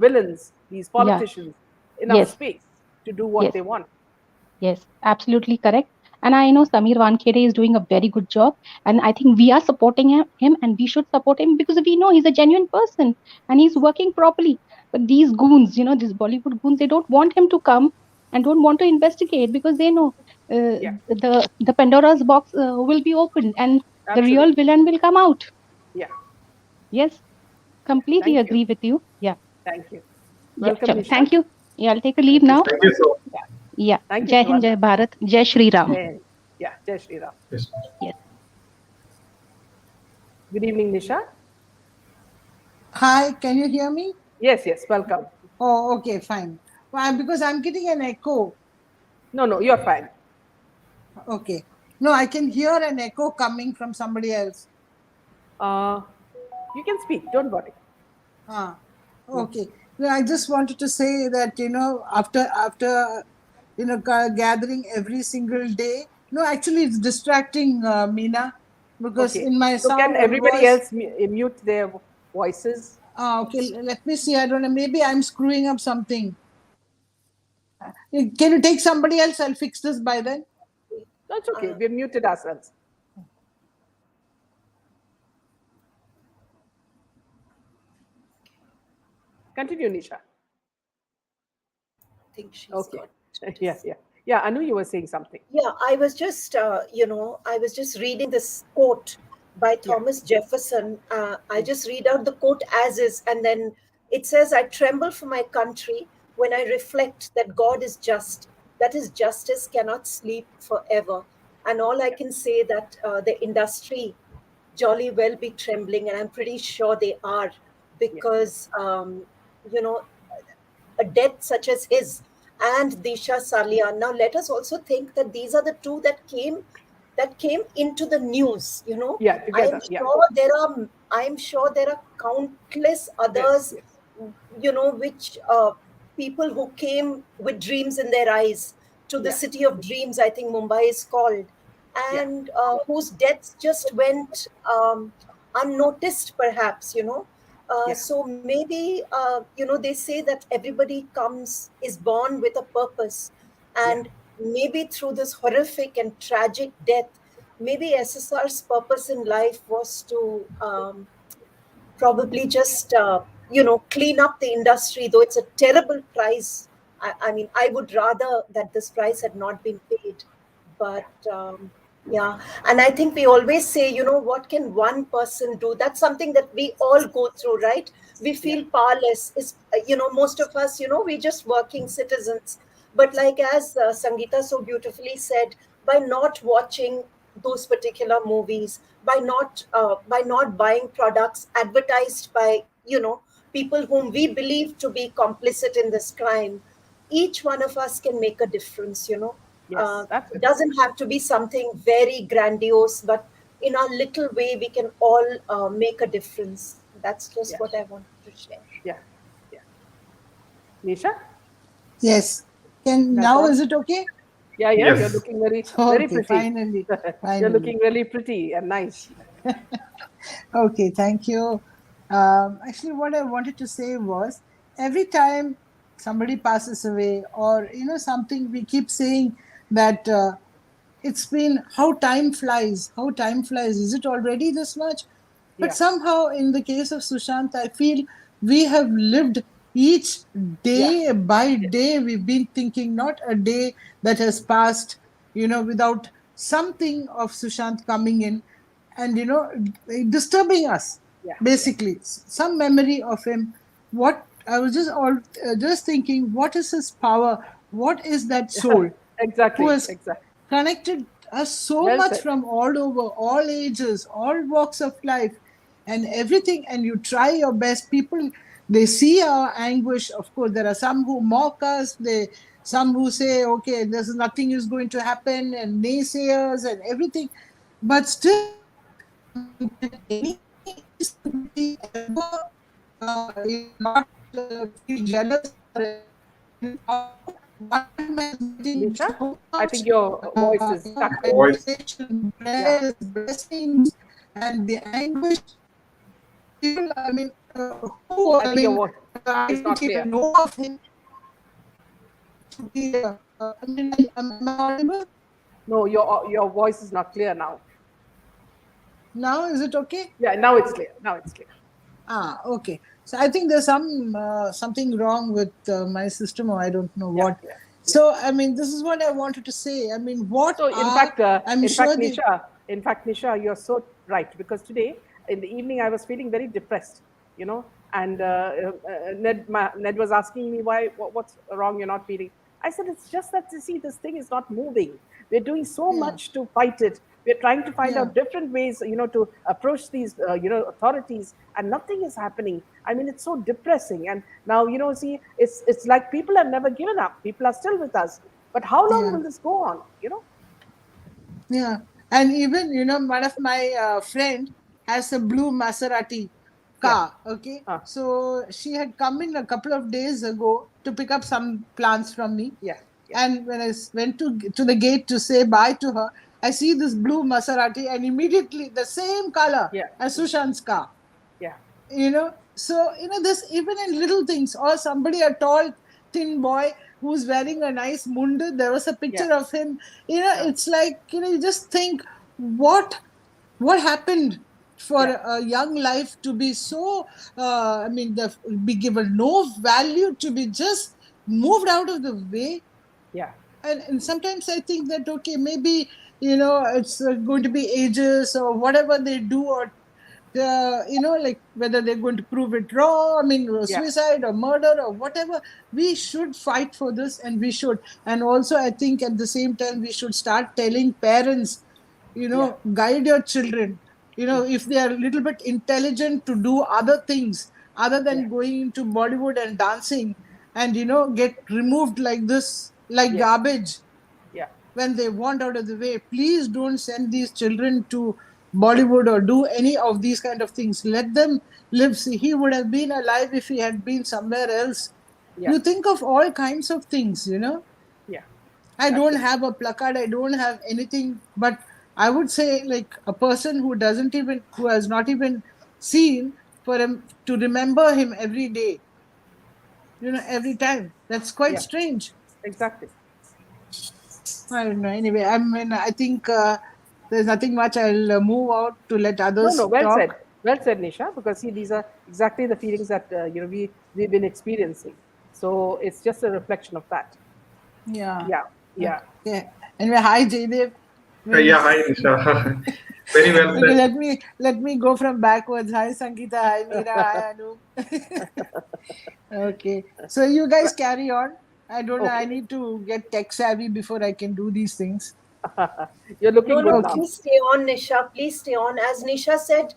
villains, these Yeah. politicians, enough Yes. space to do what Yes. they want. Yes, absolutely correct. And I know Sameer Wankhede is doing a very good job. And I think we are supporting him, and we should support him, because we know he's a genuine person and he's working properly. But these goons, these Bollywood goons, they don't want him to come and don't want to investigate, because they know the Pandora's box will be opened, and the real villain will come out. Yeah. Yes, completely Thank you. agree with you. Yeah. Thank you. Yeah, Welcome, chalo. Nisha. Thank you. Yeah, I'll take a leave now. Thank you so much. Yeah. Thank you, Jai Hind, Jai Suvarna. Bharat, Jai Shri Ram. Yeah, Jai Shri Ram. Yes. Yes. Good evening, Nisha. Hi, can you hear me? Yes, welcome. Oh, okay, fine. Well, because I'm getting an echo. No, you're fine. Okay. No, I can hear an echo coming from somebody else. You can speak, don't worry. Okay. No, I just wanted to say that, after gathering every single day, no, actually it's distracting, Meena, because in my So sound can everybody voice. else mute their voices? Okay, let me see. I don't know. Maybe I'm screwing up something. Can you take somebody else? I'll fix this by then. That's okay. We've muted ourselves. Continue, Nisha. I think she's okay. got. Yeah. Anu, you were saying something. Yeah, I was just, I was just reading this quote by Thomas Jefferson. I just read out the quote as is, and then it says, "I tremble for my country when I reflect that God is just, that his justice cannot sleep forever." And all I can say that the industry jolly well be trembling, and I'm pretty sure they are, because, a death such as his and Disha Salia. Now let us also think that these are the two that came into the news. Yeah, together. I'm sure there are countless others, which people who came with dreams in their eyes to the city of dreams, I think Mumbai is called, and whose deaths just went unnoticed, perhaps. So maybe, they say that everybody is born with a purpose. And maybe through this horrific and tragic death, maybe SSR's purpose in life was to probably just clean up the industry, though it's a terrible price. I mean, I would rather that this price had not been paid. But yeah, and I think we always say, what can one person do? That's something that we all go through, right? We feel powerless. Most of us, we're just working citizens. But like as Sangeeta so beautifully said, by not watching those particular movies, by not buying products advertised by people whom we believe to be complicit in this crime, each one of us can make a difference. Yes, It absolutely. doesn't have to be something very grandiose, but in our little way, we can all make a difference. That's just what I wanted to share. Yeah, yeah. Nisha? Yes. That's Now all. is it okay? Yeah, yeah. You're Yes. looking very, very Okay, pretty. finally, You're finally. looking really pretty and nice. Okay, thank you. Actually, what I wanted to say was every time somebody passes away, or something, we keep saying that it's been how time flies. Is it already this much? But Yeah, somehow, in the case of Sushant, I feel we have lived each yeah, day by day. We've been thinking, not a day that has passed, without something of Sushant coming in and, disturbing us, yeah, yeah. basically. Some memory of him. What I was just thinking, what is his power? What is that soul who Exactly, has exactly. connected us so Well much said. from all over, all ages, all walks of life, and everything? And you try your best. People, they see our anguish. Of course, there are some who mock us. Some who say, okay, there's nothing is going to happen, and naysayers and everything. But still, can any celebrity ever, not feel jealous or anything? How one man is getting Nisha, so I much, think your voice is stuck. Voice. admiration, Yeah, prayers, blessings, and the anguish. People, I mean, who, I I think your mean, voice I is didn't not clear. even know of him to be. I mean, am I audible No, your voice is not clear now. now? Is it okay? Yeah, now it's clear. Now it's clear. Okay. So I think there's something wrong with my system, or I don't know Yeah, what. yeah, yeah. So I mean, this is what I wanted to say. I mean, what So are, I'm sure the In fact, Nisha, you're so right, because today in the evening I was feeling very depressed, and Ned was asking me what's wrong, you're not feeling. I said it's just that, you see, this thing is not moving. We're doing so yeah, much to fight it. We're trying to find yeah. out different ways, to approach these, authorities, and nothing is happening. I mean, it's so depressing. And now, see, it's like people have never given up. People are still with us. But how long Yeah, will this go on? yeah. And even, one of my friend has a blue Maserati Yeah. car. Okay. So she had come in a couple of days ago to pick up some plants from me. Yeah. Yeah. And when I went to the gate to say bye to her, I see this blue Maserati, and immediately the same color Yeah. as Sushant's car. Yeah. So this, even in little things, or somebody, a tall thin boy who's wearing a nice mundu, there was a Yeah. picture of him. It's like, you just think, what happened for Yeah. a young life to be so, I mean, be given no value, to be just moved out of the way. Yeah. And sometimes I think that, okay, maybe, it's going to be ages or whatever they do, or like whether they're going to prove it wrong, I mean, Yeah. suicide or murder or whatever. We should fight for this, and we should. And also, I think at the same time, we should start telling parents, Yeah. guide your children, if they are a little bit intelligent, to do other things other Yeah. than going into Bollywood and dancing, and get removed like this, like Yes. garbage, Yeah. when they want out of the way. Please don't send these children to Bollywood or do any of these kind of things. Let them live. See, he would have been alive if he had been somewhere else. Yeah. You think of all kinds of things. Yeah. I don't Absolutely. have a placard, I don't have anything, but I would say, like, a person who has not even seen, for him to remember him every day, every time. That's quite Yeah. strange. Exactly. I don't know. Anyway, I mean, I think there's nothing much. I'll move out to let No, others no. Well said. talk. Well said, Nisha, because see, these are exactly the feelings that we've been experiencing. So it's just a reflection of that. Yeah. Yeah, yeah, Okay. Anyway, hi Jaydev. Yeah, hi Nisha. Very well Okay, said. let me go from backwards. Hi Sangeeta, hi Meera, hi Anu. Okay. So you guys carry on. I don't know. I okay. need to get tech savvy before I can do these things. You're No, looking good no, Okay. now. please stay on, Nisha. Please stay on. As Nisha said,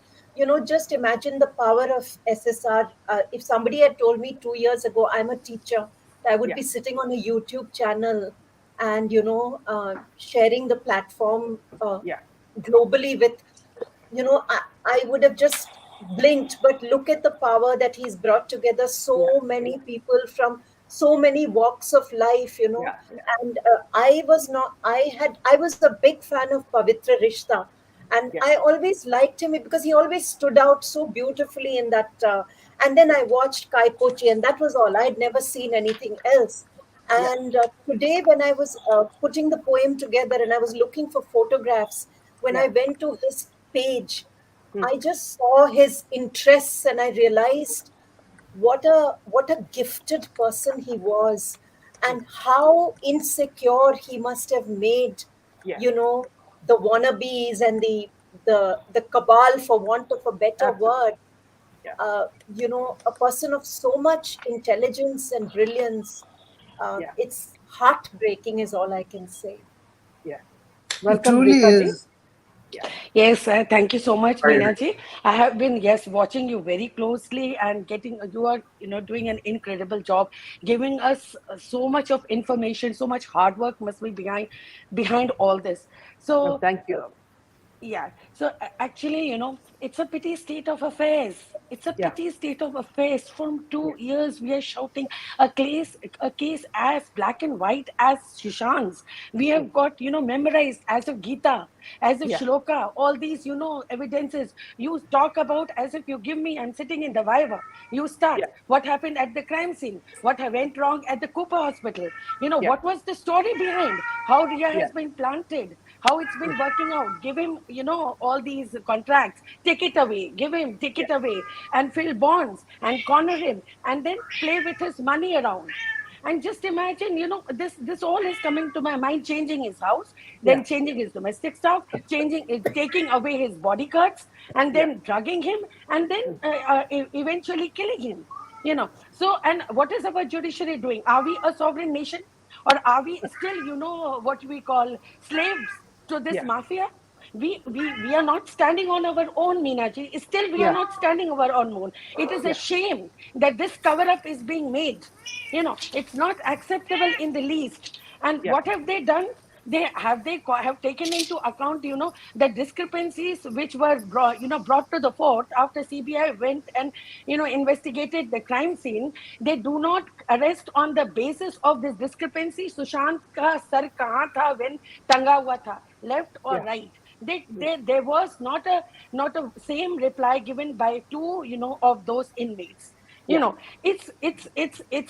just imagine the power of SSR. If somebody had told me 2 years ago, I'm a teacher, I would Yeah, be sitting on a YouTube channel and, sharing the platform yeah, globally with, I would have just blinked, but look at the power that he's brought together yeah, so many people from so many walks of life. yeah, yeah, And I was a big fan of Pavitra Rishta, and yeah, I always liked him because he always stood out so beautifully in that. And then I watched Kai Pochi, and that was all. I had never seen anything else. yeah, And today, when I was putting the poem together and I was looking for photographs, when yeah. I went to his page, Hmm. I just saw his interests and I realized what a gifted person he was, and how insecure he must have made, Yeah, you know, the wannabes and the cabal, for want of a better absolutely. word. Yeah, A person of so much intelligence and brilliance. yeah, It's heartbreaking, is all I can say. yeah. It Welcome, truly Rekha ji. is. Yeah, Yes, thank you so much, Hi. Meena ji. I have been, yes, watching you very closely and you are, doing an incredible job, giving us so much of information, so much hard work must be behind all this. well, So, thank you. uh, yeah. So actually, it's a pity state of affairs. It's a Yeah, pity state of affairs. From yeah, 2 years, we are shouting a case as black and white as Shushank's. We hmm, have got, memorized as of Gita, as if yeah, shloka, all these, evidences. You talk about as if you give me, I'm sitting in the Viva. You start. yeah, What happened at the crime scene? What went wrong at the Cooper Hospital? yeah, What was the story behind? How Ria yeah, has been planted? How it's been working out? Give him, all these contracts. Take it away. Give him, take yeah, it away. And fill bonds and corner him and then play with his money around. And just imagine, this all is coming to my mind, changing his house, yeah, then changing his domestic stuff, taking away his bodyguards, and yeah, then drugging him, and then eventually killing him. So, and what is our judiciary doing? Are we a sovereign nation? Or are we still, what we call slaves to this yeah, mafia? We are not standing on our own, Meenaji. Still, we are yeah, not standing on our own. It is a yeah, shame that this cover up is being made. It's not acceptable in the least. And yeah, what have they done? They have taken into account, the discrepancies which were brought to the fore after CBI went and investigated the crime scene. They do not arrest on the basis of this discrepancy. Sushant ka sar kahan tha when tanga hua tha, left or yeah, right? There was not a same reply given by two of those inmates. you yeah, know it's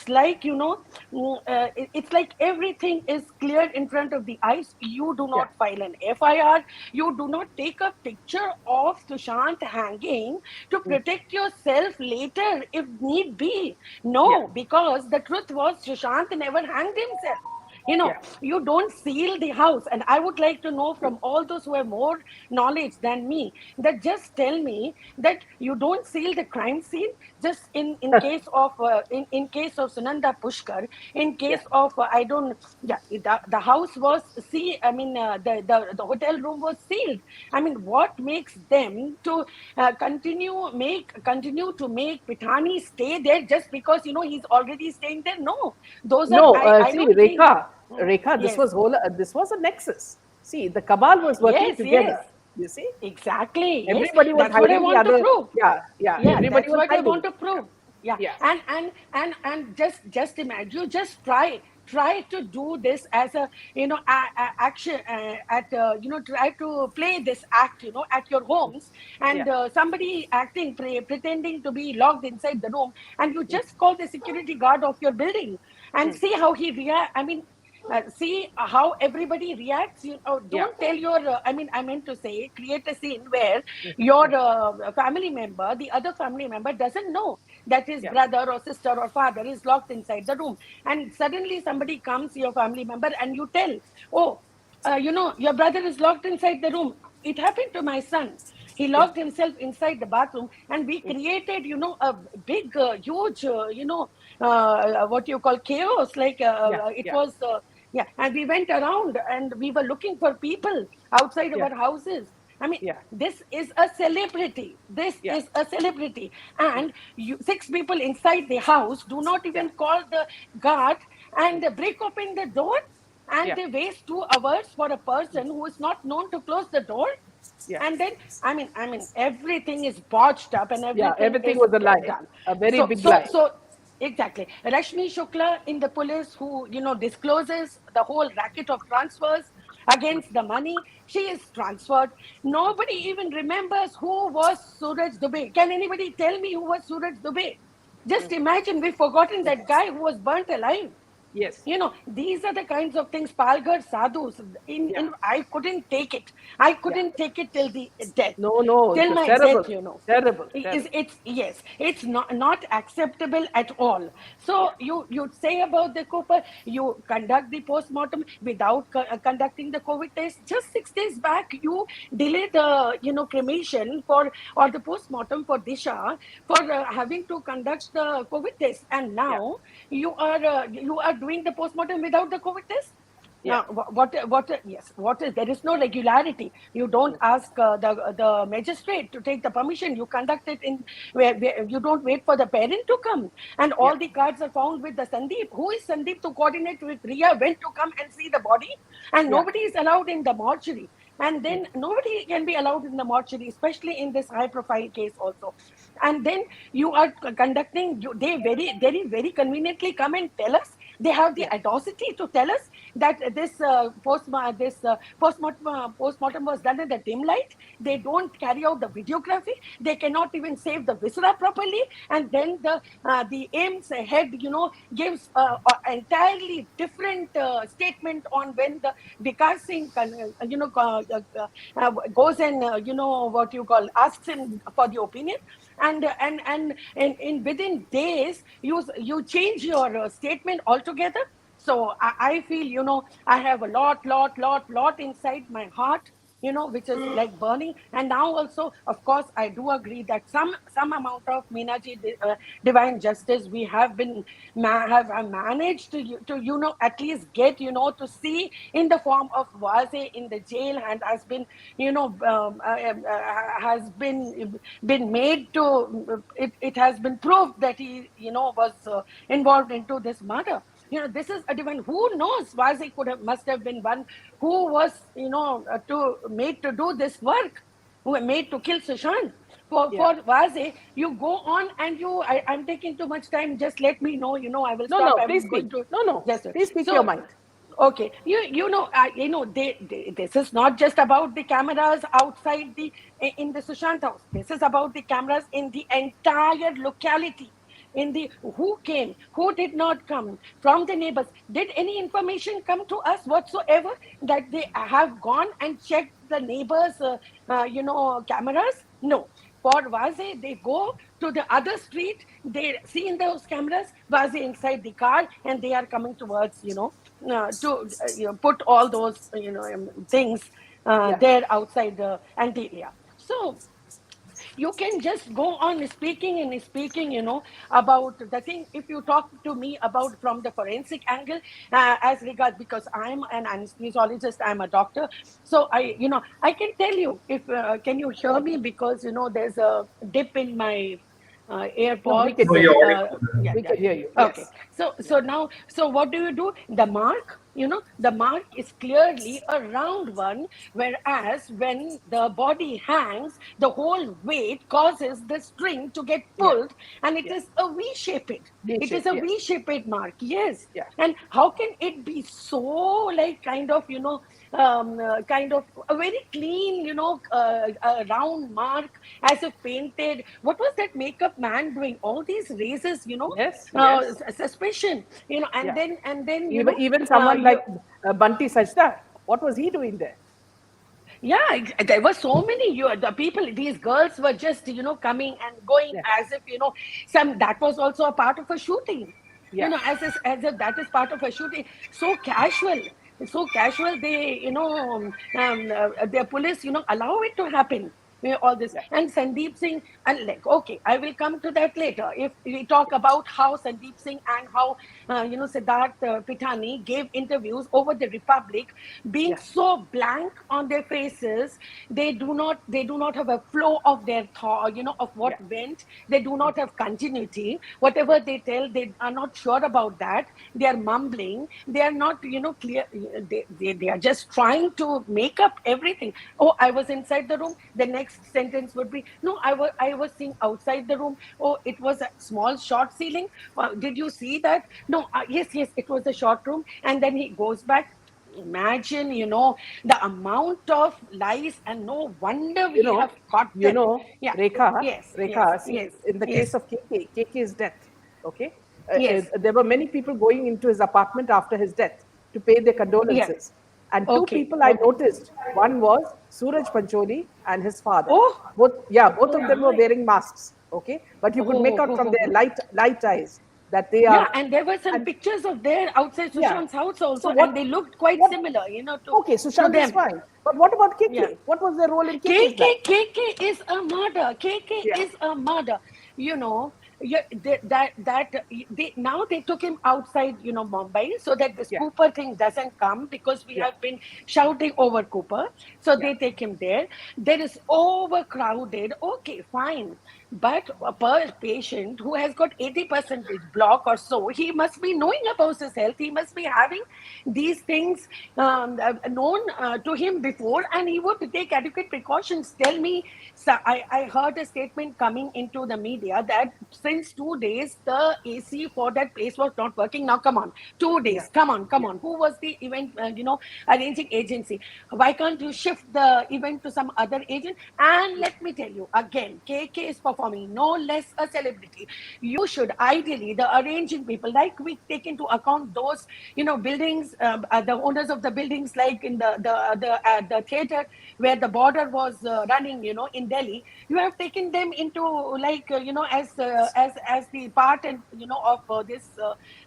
like it's like everything is clear in front of the eyes. You do yeah, not file an FIR. You do not take a picture of Sushant hanging to mm, protect yourself later if need be. yeah, No, because the truth was Sushant never hanged himself. yeah, You don't seal the house. And I would like to know from all those who have more knowledge than me, that just tell me that you don't seal the crime scene. Just in case of Sunanda Pushkar, in yeah. case of I don't yeah, the house was the hotel room was sealed. I mean, what makes them to continue to make Pithani stay there just because he's already staying there? No, those are No, I see, don't think. Rekha, Yes, this was a nexus. See, the cabal was working yes, together. You see, exactly. Yes, everybody was that's what I hiding the want to other. prove. Yeah, yeah, Yeah, everybody that's was what I hiding. want to prove. Yeah, Yeah, and just imagine. You just try to do this as a action at try to play this act at your homes, yeah, and somebody acting pretending to be locked inside the room, and you mm, just call the security guard of your building and mm, see how he react. I mean, see how everybody reacts. Don't tell your I meant to say, create a scene where your family member, the other family member, doesn't know that his brother or sister or father is locked inside the room, and suddenly somebody comes, your family member, and you tell, oh, your brother is locked inside the room. It happened to my son. He locked himself inside the bathroom, and we created, a big, huge, what you call chaos. Like it was, yeah. And we went around, and we were looking for people outside our houses. I mean, this is a celebrity. This is a celebrity. And six people inside the house do not even call the guard and break open the door, and they waste 2 hours for a person who is not known to close the door. And then, I mean, everything is botched up, and everything everything is was a lie, done. a very big So, lie. exactly. Rashmi Shukla in the police, who discloses the whole racket of transfers against the money. She is transferred. Nobody even remembers who was Suraj Dubey. Can anybody tell me who was Suraj Dubey? Just imagine, we've forgotten that guy who was burnt alive. Yes. These are the kinds of things. Palghar sadhus. I couldn't take it. I couldn't take it till the death. No, it Till was my terrible. death, Terrible. It's not acceptable at all. So you say about the Cooper, you conduct the post-mortem without conducting the COVID test. Just 6 days back, you delayed the cremation or the post-mortem for Disha for having to conduct the COVID test, and now you are doing the post-mortem without the COVID test. Now, what is, there is no regularity. You don't ask the magistrate to take the permission. You conduct it in where you don't wait for the parent to come. And all the cards are found with the Sandeep. Who is Sandeep to coordinate with Riya when to come and see the body? And nobody is allowed in the mortuary. And then nobody can be allowed in the mortuary, especially in this high-profile case also. And then you are conducting. They very, very, very conveniently come and tell us. They have the audacity to tell us that this postmortem was done in the dim light. They don't carry out the videography. They cannot even save the viscera properly. And then the AIMS head, gives entirely different statement on when the Vikas Singh, goes and what you call, asks him for the opinion, and in within days you change your statement altogether. So I feel, I have a lot inside my heart, which is like burning. And now also, of course, I do agree that some amount of Meenaji divine justice we have been have managed to at least get to see in the form of Waze in the jail, and has been has been made to it has been proved that he was involved into this murder. This is a divine. Who knows? Vazi must have been one who was, to made to do this work, who were made to kill Sushant. For Vazi, you go on and I'm taking too much time. Just let me know. I will stop. No, please I'm speak. going to No, just please speak so. your mind. Okay, this is not just about the cameras outside in the Sushant house. This is about the cameras in the entire locality. In the who came, who did not come, from the neighbors. Did any information come to us whatsoever that they have gone and checked the neighbors, cameras? No. For Vaze, they go to the other street, they see in those cameras Vaze inside the car, and they are coming towards, to put all those, things there outside the Antilia. So you can just go on speaking and speaking, about the thing. If you talk to me about from the forensic angle, as regards, because I'm an anesthesiologist, I'm a doctor, so I can tell you, if can you hear me, because there's a dip in my No, we AirPods. can No, hear you're you. audible. We can hear you. Okay. Yes. So now, what do? The mark, the mark is clearly a round one, whereas when the body hangs, the whole weight causes the string to get pulled, and it is a V-shaped. It is a V-shaped mark. Yes. And how can it be so, like, kind of kind of a very clean, a round mark, as if painted? What was that makeup man doing? All these raises, Yes. suspicion, and then Even someone someone like Bunty Sajda. What was he doing there? Yeah, there were so many the people, these girls were just coming and going as if some that was also a part of a shooting, as if that is part of a shooting. So casual, they their police allow it to happen. All this and Sandeep Singh, and like, okay, I will come to that later. If we talk about how Sandeep Singh and how Siddharth Pitani gave interviews over the Republic, being so blank on their faces, they do not have a flow of their thought, of what went. They do not have continuity. Whatever they tell, they are not sure about that. They are mumbling. They are not clear. They are just trying to make up everything. Oh, I was inside the room. The next sentence would be, no, I was seeing outside the room. Oh, it was a small short ceiling. Did you see that? No, yes, it was a short room. And then he goes back. Imagine, the amount of lies, and no wonder we have caught them. Rekha, see, in the case of KK's death, okay, there were many people going into his apartment after his death to pay their condolences. And two people I noticed, one was Suraj Pancholi and his father. Both of them were wearing masks, okay, but you could make out from their light eyes that they are. And there were some pictures of there outside Sushant's house also, and they looked quite similar, to okay, Sushant is fine. But what about KK? What was their role in KK's life? KK is a murder. KK is a murder. Now they took him outside, Mumbai, so that this Cooper thing doesn't come, because we have been shouting over Cooper. So they take him there. There is overcrowded. Okay, fine. But per patient who has got 80% block or so, he must be knowing about his health. He must be having these things known to him before, and he would take adequate precautions. Tell me, so I heard a statement coming into the media that since 2 days, the AC for that place was not working. Now, come on, 2 days. Come on. Who was the event, arranging agency? Why can't you shift the event to some other agent? And let me tell you again, KK is performing, no less a celebrity. You should ideally, the arranging people, like we take into account those, buildings, the owners of the buildings, like in the theater where the border was running, in Delhi. You have taken them into as the part and of this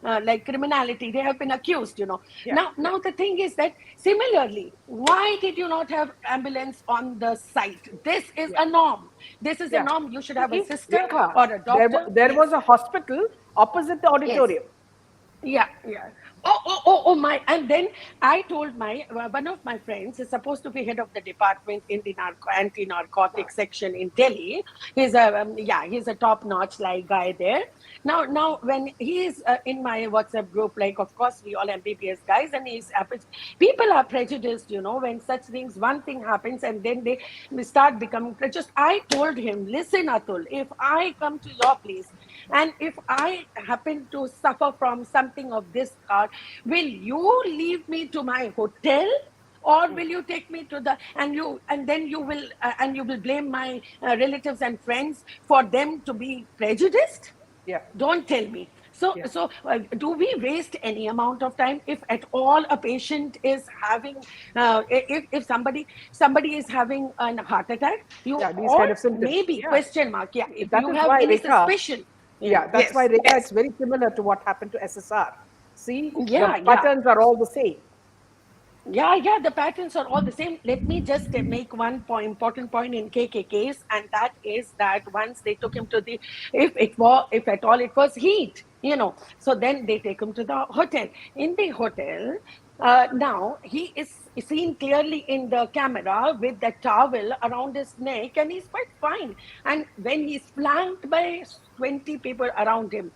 like criminality. They have been accused. Now the thing is that similarly, why did you not have ambulance on the site? This is a norm. This is a norm. You should have a sister or a doctor. There was a hospital opposite the auditorium. Yeah. Oh my. And then I told one of my friends is supposed to be head of the department in the anti-narcotic section in Delhi. He's a top-notch guy there. Now when he is in my WhatsApp group, of course we all MBBS guys, and people are prejudiced, when such things, one thing happens and then they start becoming prejudiced. I told him, listen, Atul, if I come to your place and if I happen to suffer from something of this sort, will you leave me to my hotel, or will you take me to the and then you will blame my relatives and friends for them to be prejudiced? Don't tell me. So do we waste any amount of time? If at all a patient is having if somebody is having a heart attack, these kind of symptoms, maybe question mark, if that you is have why, any Rekha, suspicion. That's why, Rekha, it's very similar to what happened to SSR. See, the patterns are all the same. Yeah, the patterns are all the same. Let me just make one important point in KK case, and that is that once they took him to the, if at all it was heat, so then they take him to the hotel. In the hotel, now he is seen clearly in the camera with the towel around his neck, and he's quite fine. And when he's flanked by 20 people around him,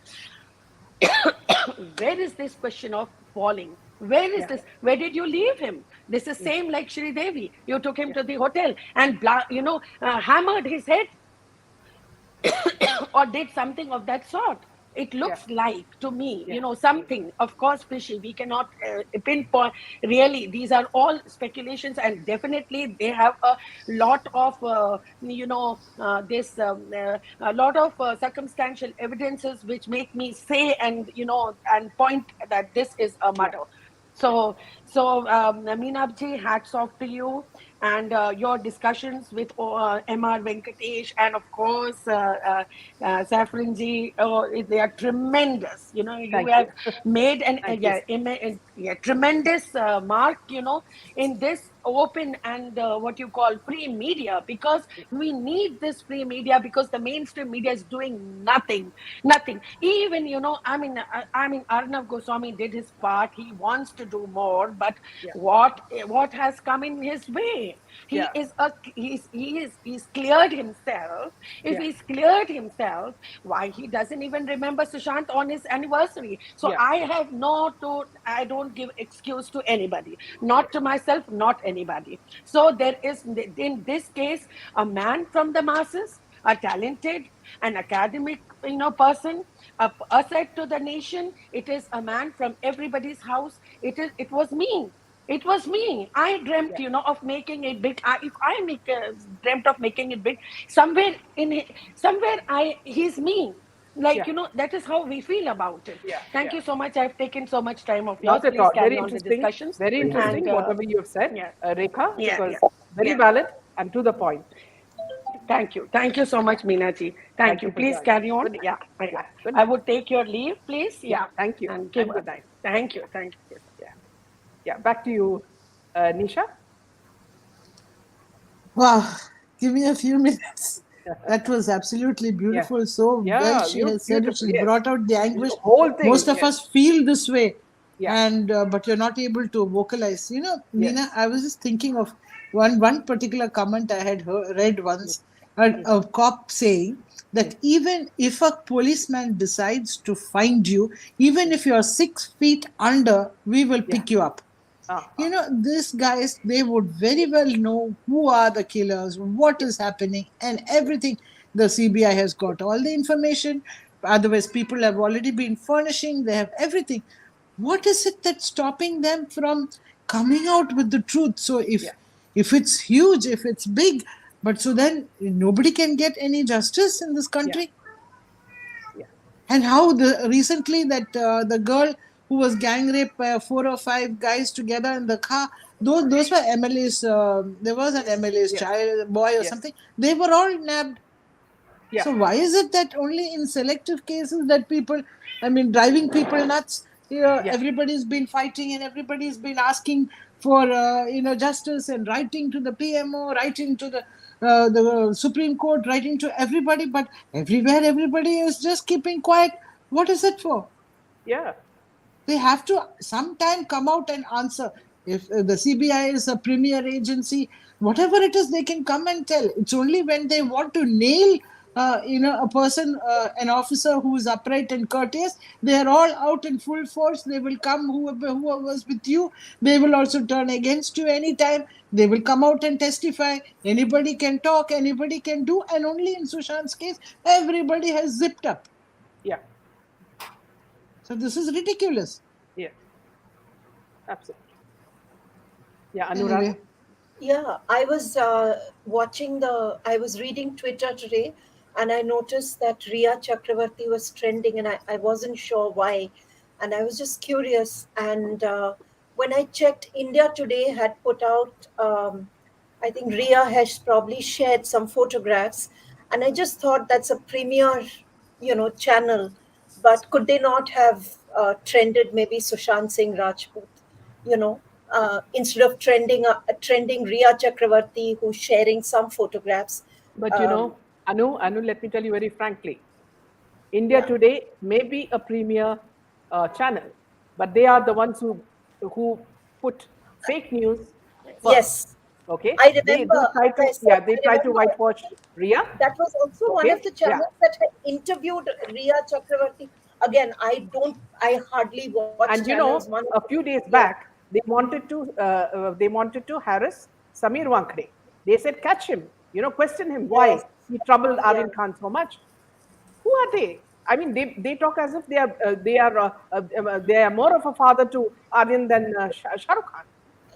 where is this question of falling? Where is this? Where did you leave him? This is same like Shri Devi. You took him to the hotel and hammered his head or did something of that sort. It looks like to me, something, of course, fishy. We cannot pinpoint. Really, these are all speculations, and definitely they have a lot of, a lot of circumstantial evidences which make me say and point that this is a murder. So, Meenakji, hats off to you and your discussions with MR Venkatesh and of course Saffronji. They are tremendous. You know, you Thank have you. made an Thank you. tremendous mark. You know, in this open and what you call free media, because we need this free media, because the mainstream media is doing nothing. Even, you know, I mean Arnav Goswami did his part. He wants to do more, but Yeah. what has come in his way? Yeah. He's cleared himself. If Yeah. he's cleared himself, why he doesn't even remember Sushant on his anniversary? So Yeah. I don't give excuse to anybody, not to myself, not anybody. So there is, in this case, a man from the masses, a talented, an academic, person, a asset to the nation. It is a man from everybody's house. It was me. It was me. I dreamt, Yeah. of making it big. If I dreamt of making it big, somewhere somewhere he's me. Like, Yeah. that is how we feel about it. Yeah. Thank Yeah. you so much. I've taken so much time of yours. Not at Please all. carry Very on the interesting. discussions. Very And interesting. Whatever you have said, yeah, Rekha, it yeah, was yeah, very yeah. valid and to the point. Thank you. Thank you so much, Meenaji. Thank Thank you. you for Please joining. carry on. Good night. Yeah, Yeah. Good I night. would take your leave, please. Yeah. Yeah, Thank you. and give And up. good night. Thank you. Yeah. Thank you. Yeah. Yeah. Back to you, Nisha. Wow, give me a few minutes. That was absolutely Yeah. beautiful. So well, Yeah. she has said it. Beautiful. She Yes. brought out the The anguish. whole thing. Most of Yes. us feel this way, Yeah. and but you're not able to vocalize. Meena, Yes. I was just thinking of one particular comment I had read Mm, once. mm, A cop saying mm, that even if a policeman decides to find you, even mm. if you're 6 feet under, we will Yeah. pick you up. Uh-huh. These guys, they would very well know who are the killers, what Yeah. is happening, and Yeah. everything. The CBI has got all the information. Otherwise, people have already been furnishing, they have everything. What is it that's stopping them from coming out with the truth? So Yeah. if it's huge, if it's big, but so then nobody can get any justice in this Yeah. country. Yeah. And how the recently that the girl who was gang raped by 4 or 5 guys together in the car, those were MLA's. There was an MLA's Yes. child, boy or Yes. something. They were all nabbed. Yeah. So why is it that only in selective cases that people, I mean, driving people nuts? Yeah. Everybody's been fighting and everybody's been asking for justice and writing to the PMO, writing to the Supreme Court, writing to everybody, but everywhere everybody is just keeping quiet. What is it for? Yeah. They have to sometime come out and answer. If the CBI is a premier agency, whatever it is, they can come and tell. It's only when they want to nail, a person, an officer who is upright and courteous, they are all out in full force. They will come, whoever was with you, they will also turn against you anytime. They will come out and testify. Anybody can talk, anybody can do, and only in Sushant's case, everybody has zipped up. Yeah. So this is ridiculous. Yes. Absolutely. Yeah. Anurag. Anyway. Yeah, I was reading Twitter today, and I noticed that Ria Chakravarti was trending, and I wasn't sure why. And I was just curious. And when I checked, India Today had put out, I think Ria has probably shared some photographs, and I just thought that's a premier, channel. But could they not have trended maybe Sushant Singh Rajput? you know, instead of trending Ria Chakravarti, who's sharing some photographs. But Um, Anu, let me tell you very frankly, India yeah. Today may be a premier channel, but they are the ones who put fake news first. Yes, Okay, I they remember. try As to, I yeah, said, they I try to remember whitewash Ria. that was also one of Okay, the yeah, channels that had interviewed Ria Chakravarti. Again, I hardly watch and channels. One of a few days yeah, back they wanted to harass Samir Wankhede. They said catch him, question him why yes, he troubled yeah. Aryan Khan so much. Who are they? I mean, they talk as if they are more of a father to Aryan than Shah Rukh Khan.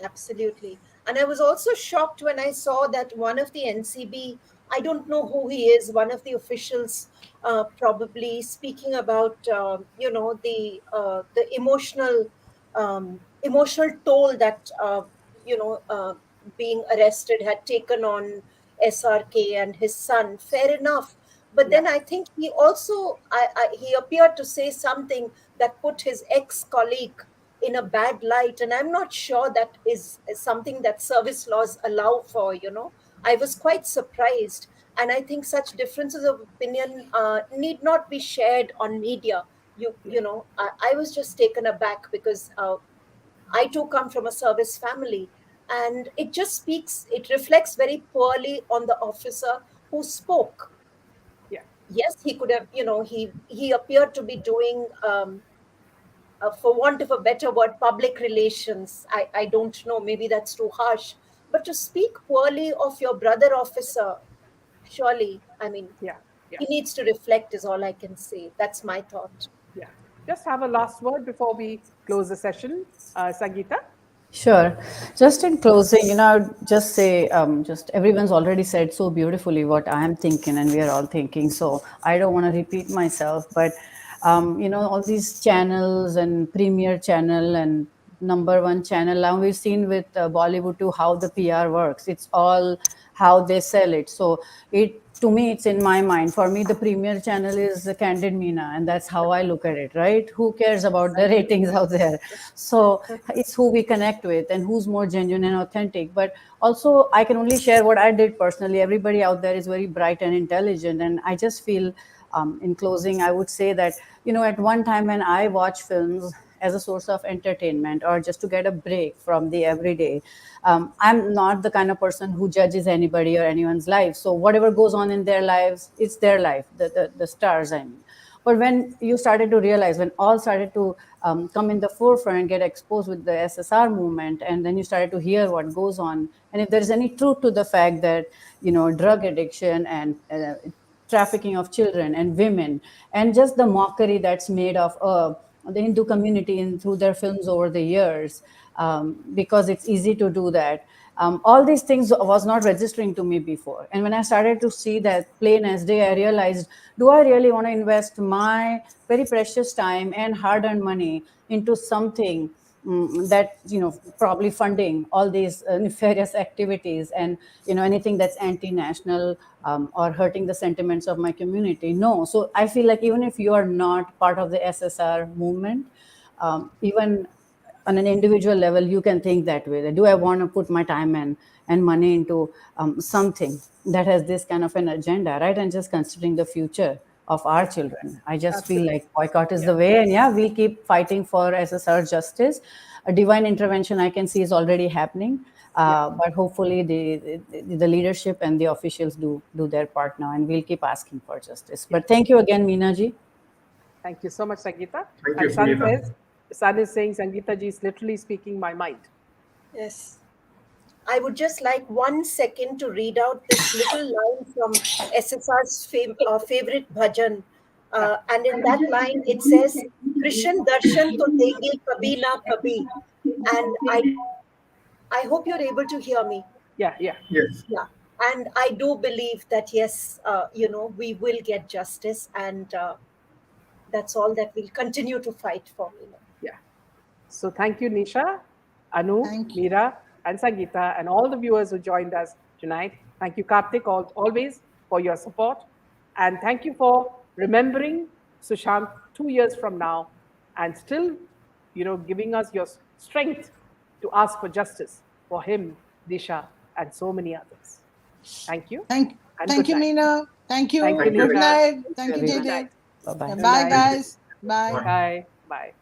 Absolutely. And I was also shocked when I saw that one of the NCB, I don't know who he is, one of the officials, probably speaking about, the emotional, emotional toll that being arrested had taken on SRK and his son. Fair enough, but then I think he also he appeared to say something that put his ex-colleague in a bad light, and I'm not sure that is something that service laws allow for. I was quite surprised, and I think such differences of opinion need not be shared on media. I was just taken aback because I too come from a service family, and it reflects very poorly on the officer who spoke. Yes, he could have, he appeared to be doing, for want of a better word, public relations. I don't know, maybe that's too harsh, but to speak poorly of your brother officer, surely, I mean, he needs to reflect, is all I can say. That's my thought. Yeah. Just have a last word before we close the session, Sangeeta. Sure. Just in closing, I would just say, just everyone's already said so beautifully what I am thinking and we are all thinking. So I don't want to repeat myself, but, all these channels and premier channel and number one channel, now we've seen with Bollywood too how the PR works. It's all how they sell it. So to me, it's in my mind. For me, the premier channel is Candid Meena, and that's how I look at it, right? Who cares about the ratings out there? So it's who we connect with and who's more genuine and authentic. But also, I can only share what I did personally. Everybody out there is very bright and intelligent, and I just feel, in closing, I would say that, at one time when I watch films as a source of entertainment or just to get a break from the everyday, I'm not the kind of person who judges anybody or anyone's life. So whatever goes on in their lives, it's their life, the stars, I mean. But when you started to realize, when all started to come in the forefront and get exposed with the SSR movement, and then you started to hear what goes on, and if there is any truth to the fact that, drug addiction and trafficking of children and women, and just the mockery that's made of the Hindu community through their films over the years, because it's easy to do that. All these things was not registering to me before. And when I started to see that plain as day, I realized, do I really want to invest my very precious time and hard-earned money into something that, probably funding all these nefarious activities and, anything that's anti-national, or hurting the sentiments of my community? No. So I feel like even if you are not part of the SSR movement, even on an individual level, you can think that way. That, do I want to put my time and money into something that has this kind of an agenda, right? And just considering the future of our children. I just feel like boycott is the way. And yeah, we'll keep fighting for SSR justice. A divine intervention I can see is already happening. But hopefully the leadership and the officials do their part now, and we'll keep asking for justice. But thank you again, Meena ji. Thank you so much, Sangeeta. Thank you, Sun Sangeeta. says, Sun is saying Sangeeta ji is literally speaking my mind. Yes. I would just like 1 second to read out this little line from SSR's favorite bhajan. And in that line, it says, Krishan darshan to denge kabhi na kabhi. And I hope you're able to hear me. Yeah. Yes. Yeah. And I do believe that, yes, we will get justice. And that's all that we'll continue to fight for. Yeah. So thank you, Nisha, Anu, Thank you. Meera, and Sangeeta, and all the viewers who joined us tonight. Thank you, Karthik, always for your support. And thank you for remembering Sushant 2 years from now and still, giving us your strength to ask for justice for him, Disha, and so many others. Thank you. Thank And good you, night. Meena. Thank you. Thank you, Good Nisha. night. Thank you, Good Jaydev. night. Bye-bye. Yeah, Good bye, night. guys. Bye. Bye. Bye.